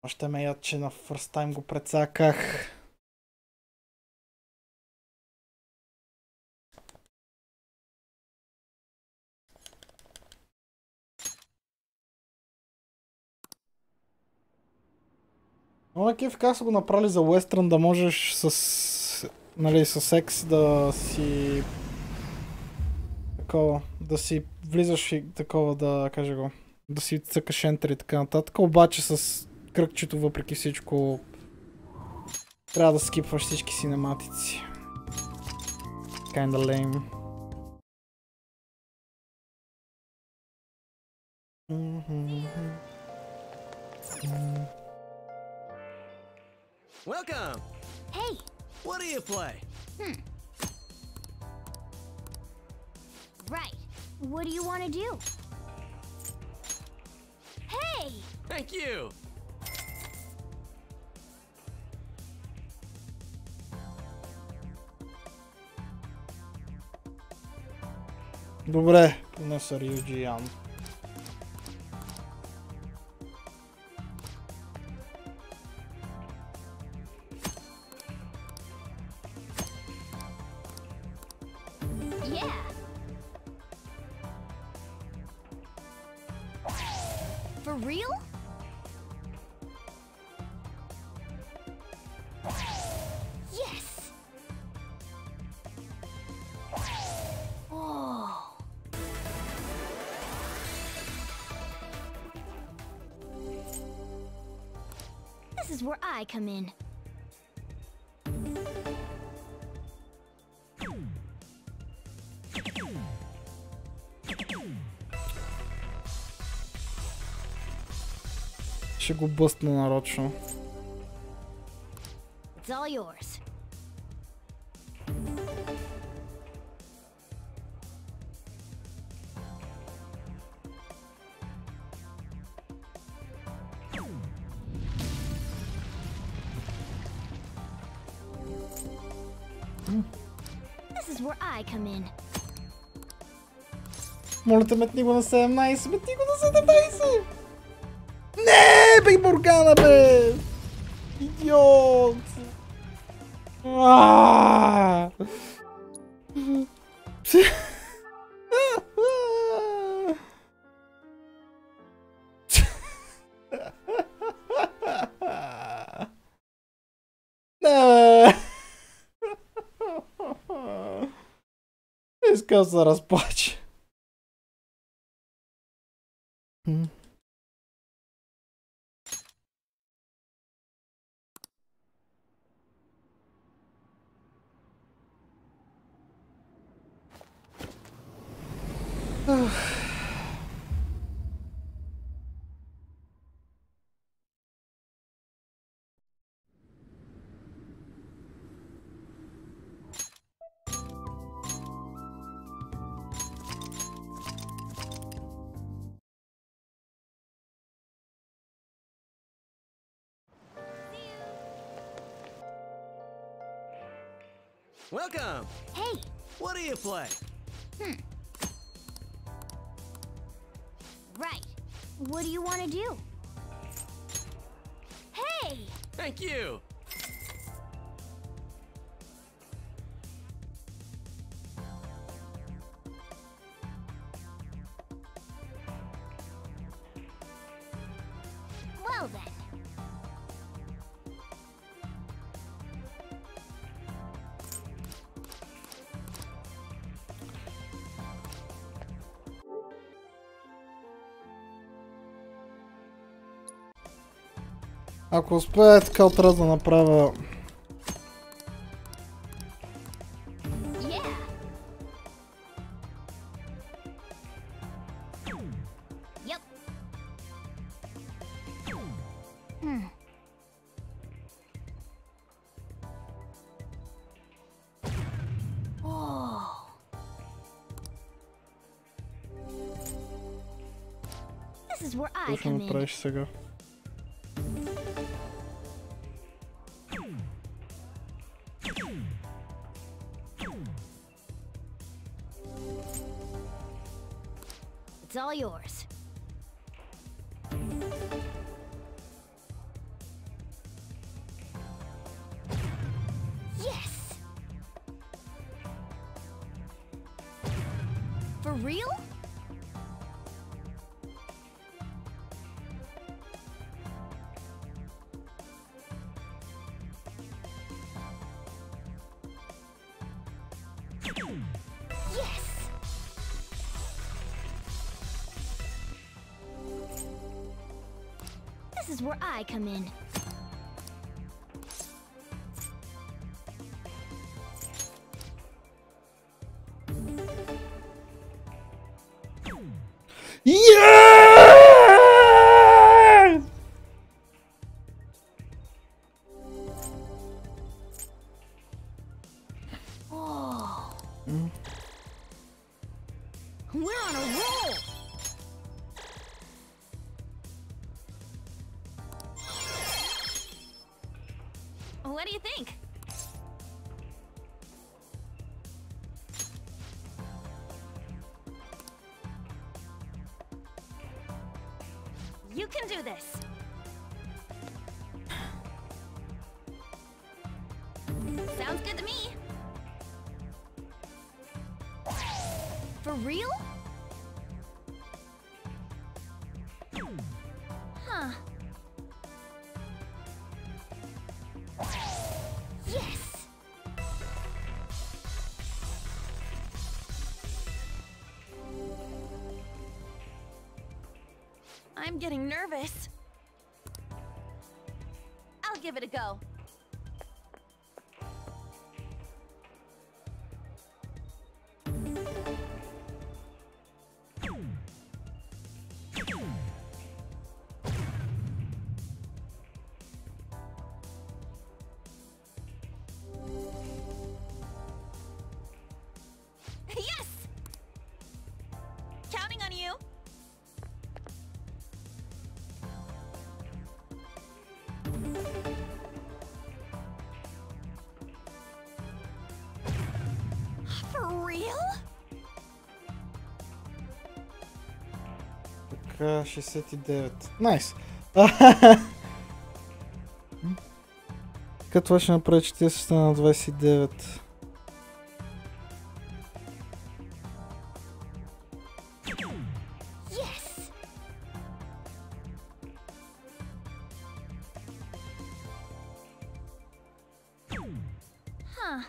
Още ме яд, че на first time го прецаках. Но кеф как са го направили за Western, да можеш с, нали, с X да си такова, да си влизаш и такова, да кажа го, да си цъкаш Enter и така нататък, обаче с кръгчето въпреки всичко трябва да скипваш всички синематици. Kinda lame. Welcome! Hey! What do you play? Right. What do you want to do? Hey! Thank you! Добре, понеса Рюджи Ян. Yeah! For real? Yes! Oh! This is where I come in. Ще го бъстна нарочно. It's all yours. This is where I come in. Моля те, метни го на 17, метни го на 17! Не, бе, Моргана, бе! Идиот! Искам да се разплача. Welcome! Hey! What do you play? Right. What do you want to do? Hey! Thank you! Well then. Ако успея така отраз да направя... Yeah. Yep. Oh. This is where I Какво ще come ми in. правиш сега? It's all yours. Yes! For real? Yes! This is where I come in. Yeah! do you think? You can do this. Sounds good to me. For real? Huh. Yes! I'm getting nervous. I'll give it a go. Yes! Counting on you. For real? Така, 69. Найс! Като това ще направи 40 на 29. Yes! Huh.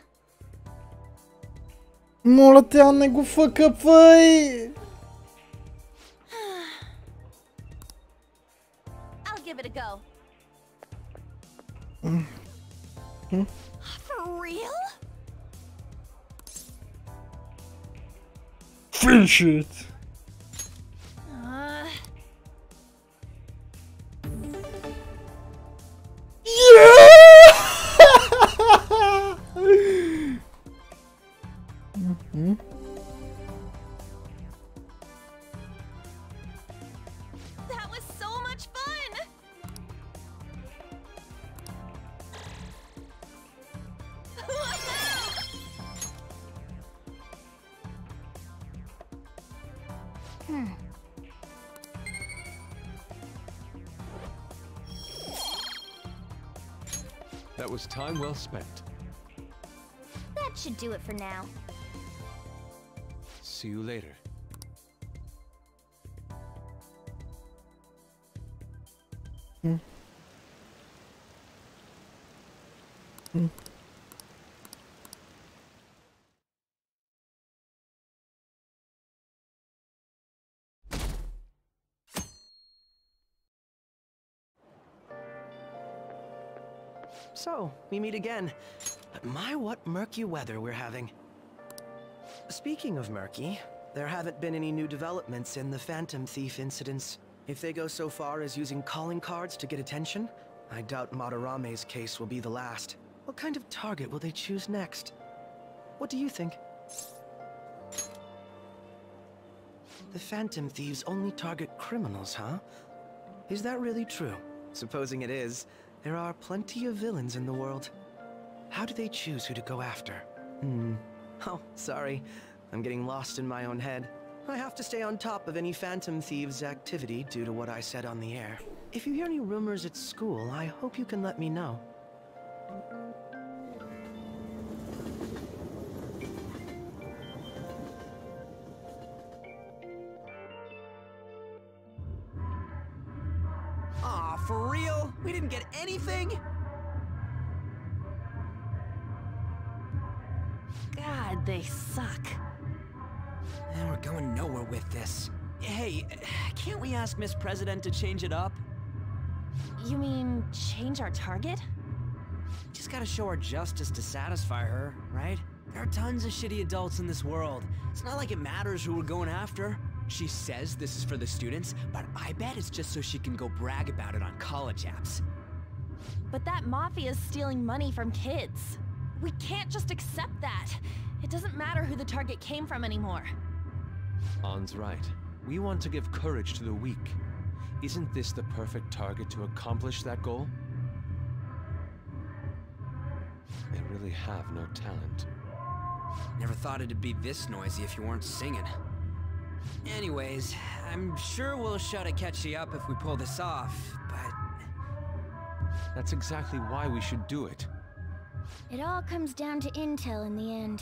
Моля те, не го фъкъпвай! I'll give it a go. For real? Finish it! That was so much fun! That was time well spent. That should do it for now. See you later. So, we meet again. But my, what murky weather we're having. Speaking of murky, there haven't been any new developments in the Phantom Thief incidents. If they go so far as using calling cards to get attention, I doubt Madarame's case will be the last. What kind of target will they choose next? What do you think? The Phantom Thieves only target criminals, huh? Is that really true? Supposing it is, there are plenty of villains in the world. How do they choose who to go after? Oh, sorry. I'm getting lost in my own head. I have to stay on top of any Phantom Thieves activity due to what I said on the air. If you hear any rumors at school, I hope you can let me know. Aw, for real? We didn't get anything? God, they suck. And we're going nowhere with this. Hey, can't we ask Miss President to change it up? You mean change our target? Just gotta show her justice to satisfy her, right? There are tons of shitty adults in this world. It's not like it matters who we're going after. She says this is for the students, but I bet it's just so she can go brag about it on college apps. But that mafia's stealing money from kids. We can't just accept that. It doesn't matter who the target came from anymore. An's right. We want to give courage to the weak. Isn't this the perfect target to accomplish that goal? really have no talent. Never thought it'd be this noisy if you weren't singing. Anyways, I'm sure we'll shut a catchy up if we pull this off, but... That's exactly why we should do it. It all comes down to intel in the end.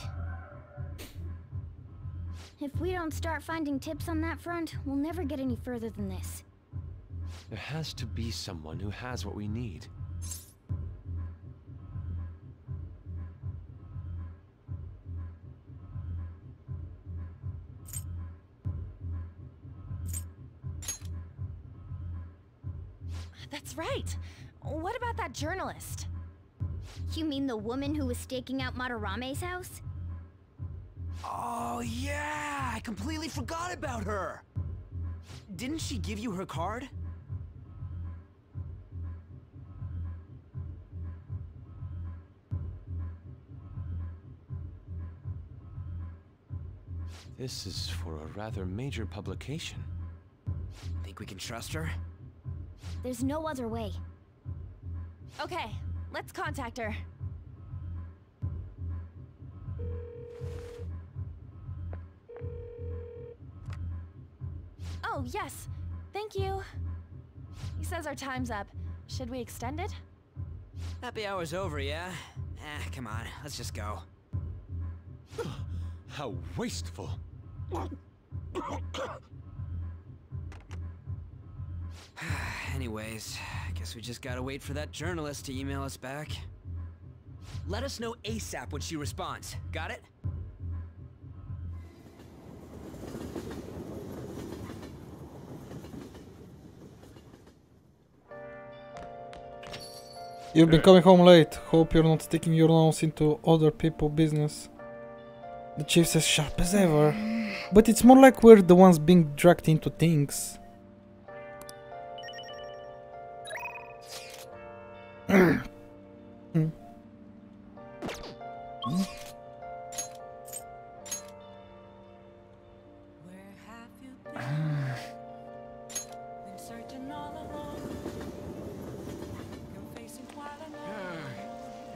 If we don't start finding tips on that front, we'll never get any further than this. There has to be someone who has what we need. That's right. What about that journalist? You mean the woman who was staking out Madarame's house? Oh yeah, I completely forgot about her. Didn't she give you her card? This is for a rather major publication. Think we can trust her? There's no other way. Okay, let's contact her. Oh, yes. Thank you. He says our time's up. Should we extend it? Happy hour's over, yeah? Come on, let's just go. How wasteful. Anyways, I guess we just gotta wait for that journalist to email us back. Let us know ASAP when she responds. Got it? You've been coming home late. Hope you're not sticking your nose into other people's business. The chief's as sharp as ever. But it's more like we're the ones being dragged into things.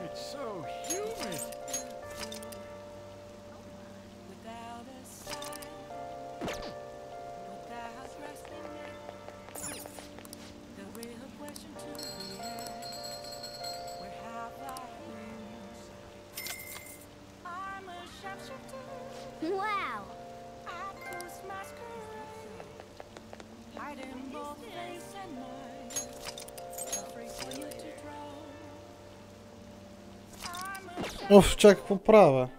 It's so humid. Wow! Uff, čak poprava.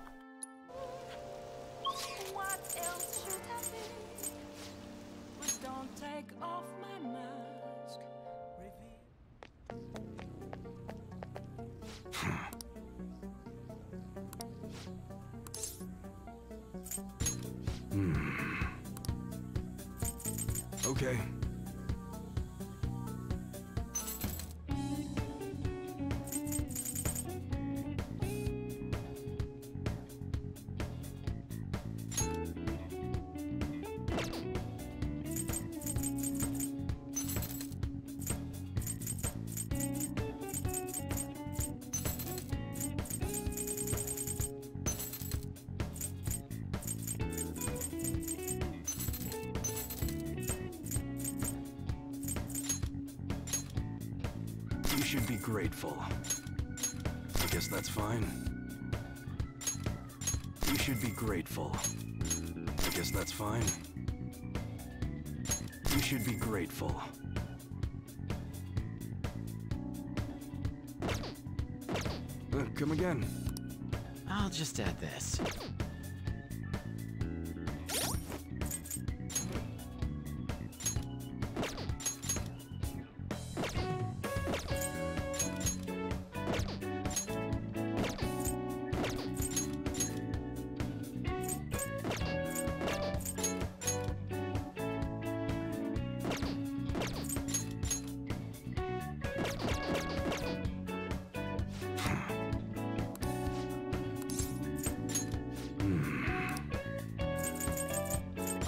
Okay. You should be grateful. I guess that's fine. You should be grateful. I guess that's fine. You should be grateful. Come again. I'll just add this.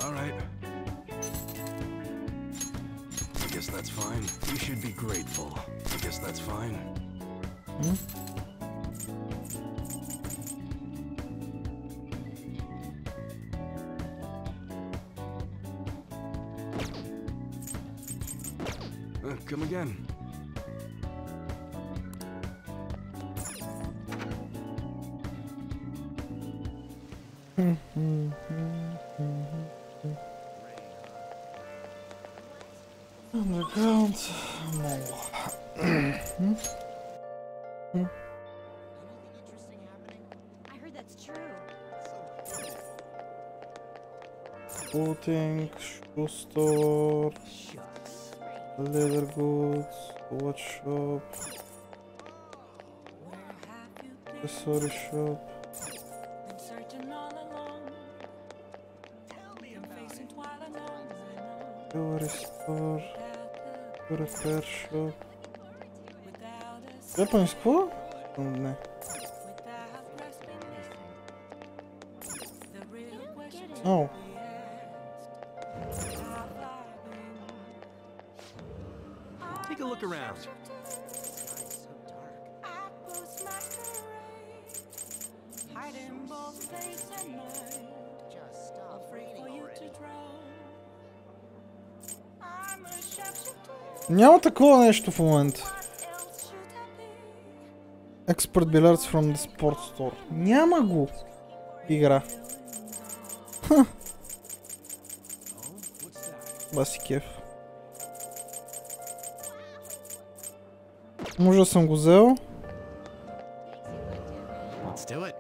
All right. I guess that's fine. You should be grateful. I guess that's fine. Come again. Underground mall. I heard that's true. Clothing, shoe store, leather goods, watch shop, accessory shop, jewelry store, repair shop. Japońsko? Nie. Oh. Take a look around. Няма такова нещо в момента. Expert billiards from the sports store. Няма го. Игра. Баси кеф. Може да съм го взел. Let's do it.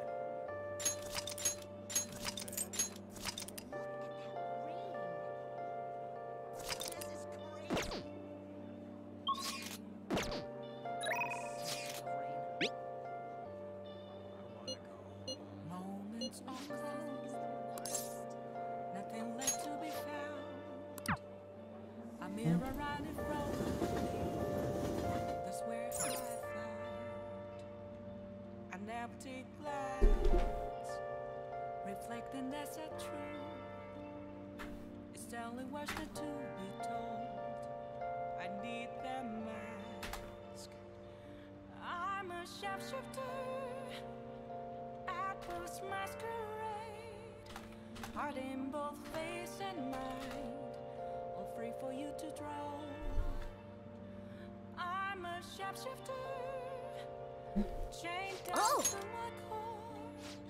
Oh!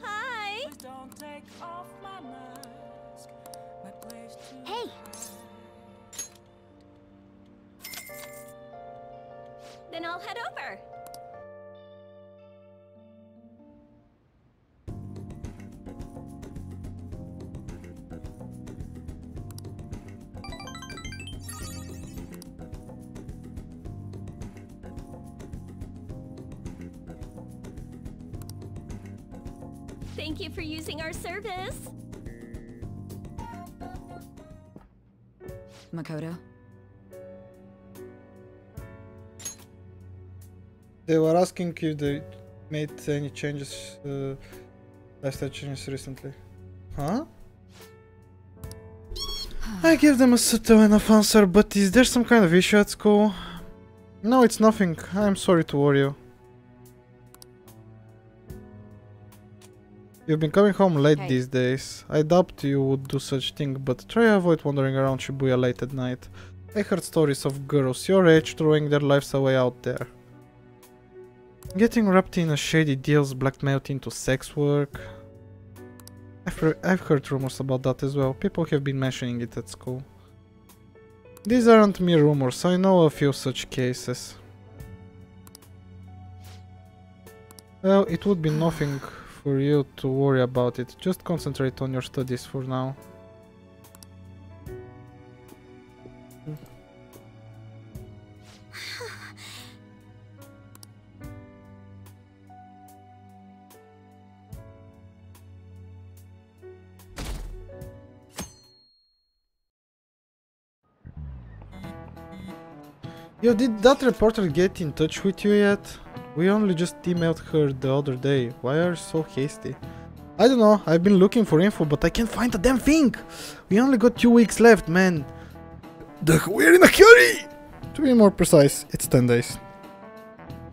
Hi! Hey! Then I'll head over. Thank you for using our service. Makoto? They were asking if they made any changes, lifestyle changes recently. Huh? I gave them a subtle enough answer, but is there some kind of issue at school? No, it's nothing. I'm sorry to worry you. You've been coming home late these days. I doubt you would do such thing, but try to avoid wandering around Shibuya late at night. I heard stories of girls your age throwing their lives away out there. Getting wrapped in a shady deals, blackmailed into sex work. I've heard rumors about that as well. People have been mentioning it at school. These aren't mere rumors, I know a few such cases. Well, it would be nothing for you to worry about it. Just concentrate on your studies for now. Yo, did that reporter get in touch with you yet? We only just emailed her the other day. Why are you so hasty? I don't know, I've been looking for info, but I can't find a damn thing! We only got 2 weeks left, man! We're in a hurry! To be more precise, it's 10 days.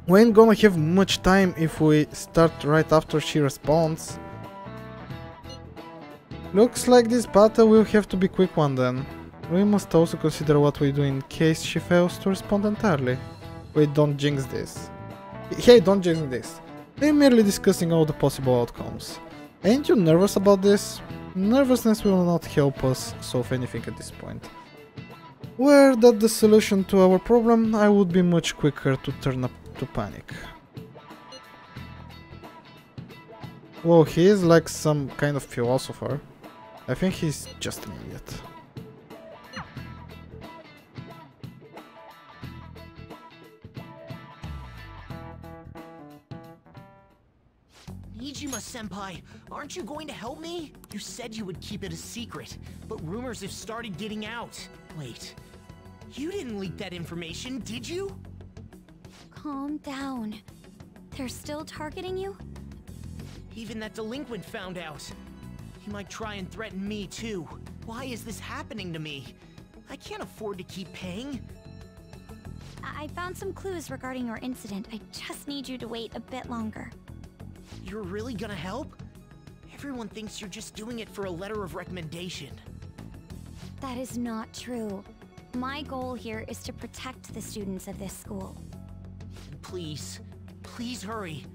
We ain't gonna have much time if we start right after she responds. Looks like this battle will have to be quick one then. We must also consider what we do in case she fails to respond entirely. Wait, don't jinx this. Hey, don't jinx this. We're merely discussing all the possible outcomes. Ain't you nervous about this? Nervousness will not help us solve anything at this point. Were that the solution to our problem, I would be much quicker to turn up to panic. Whoa, he is like some kind of philosopher. I think he's just an idiot. Nijima-senpai, aren't you going to help me? You said you would keep it a secret, but rumors have started getting out. Wait, you didn't leak that information, did you? Calm down. They're still targeting you? Even that delinquent found out. He might try and threaten me too. Why is this happening to me? I can't afford to keep paying. I found some clues regarding your incident. I just need you to wait a bit longer. You're really gonna help? Everyone thinks you're just doing it for a letter of recommendation. That is not true. My goal here is to protect the students of this school. Please, please hurry.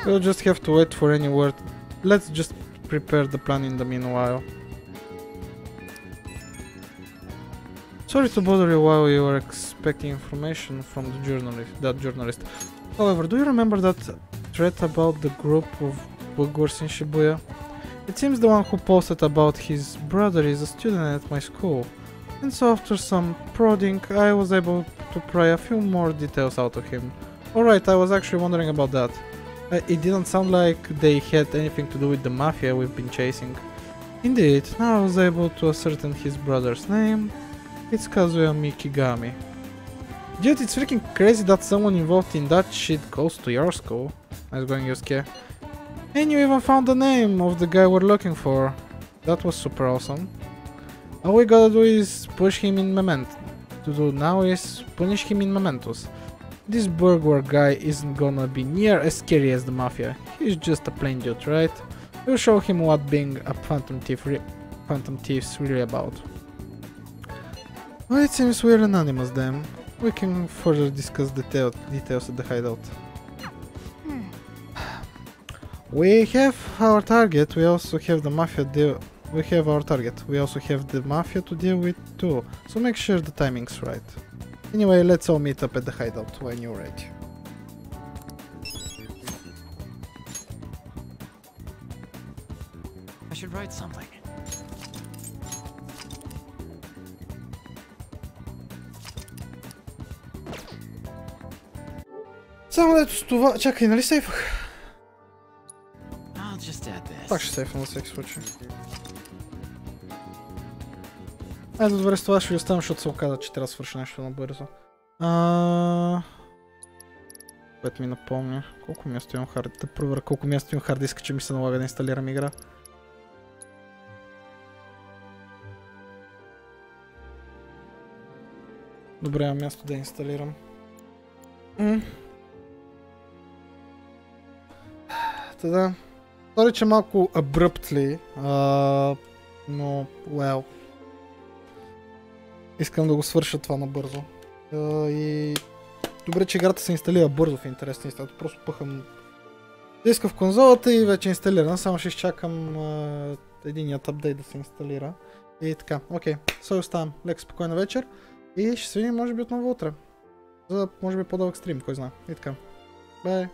We'll just have to wait for any word. Let's just prepare the plan in the meanwhile. Sorry to bother you while you were expecting information from that journalist. However, do you remember that threat about the group of boogers in Shibuya? It seems the one who posted about his brother is a student at my school. And so after some prodding, I was able to pry a few more details out of him. Alright, I was actually wondering about that. It didn't sound like they had anything to do with the mafia we've been chasing. Indeed, now I was able to ascertain his brother's name. It's Kazuya Mikigami. Dude, it's freaking crazy that someone involved in that shit goes to your school. Nice going, Yusuke. And you even found the name of the guy we're looking for. That was super awesome. All we gotta do is push him in punish him in mementos. This burglar guy isn't gonna be near as scary as the mafia. He's just a plain dude, right? We'll show him what being a phantom thief's really about. Well, it seems we're anonymous then. We can further discuss details at the hideout. We have our target, we also have the mafia deal. We have our target, we also have the mafia to deal with too. So make sure the timing's right. Anyway, let's all meet up at the hideout when you're ready. I should write something. Само ето с това... Чакай, нали сейфах? I'll just add this. Пак ще сейфам за всеки случай. Ето добре, с това ще ви оставам, защото се оказа, че трябва да свърша нещо набързо. Което ми напомня. Колко място имам хард... Да проверя колко място имам хард диска, че ми се налага да инсталирам игра. Добре, имам място да инсталирам. Та Sorry, че малко abruptly, но well. Искам да го свърша това набързо. И добре, че играта се инсталира бързо в интерес на истината. Просто пъхам диска в конзолата и вече инсталирам. Само ще изчакам единият апдейт да се инсталира. И така, окей. Сега оставам лека спокойна вечер. И ще се видим може би отново утре. За може би по-дълъг стрим, кой знае. И така. Бай!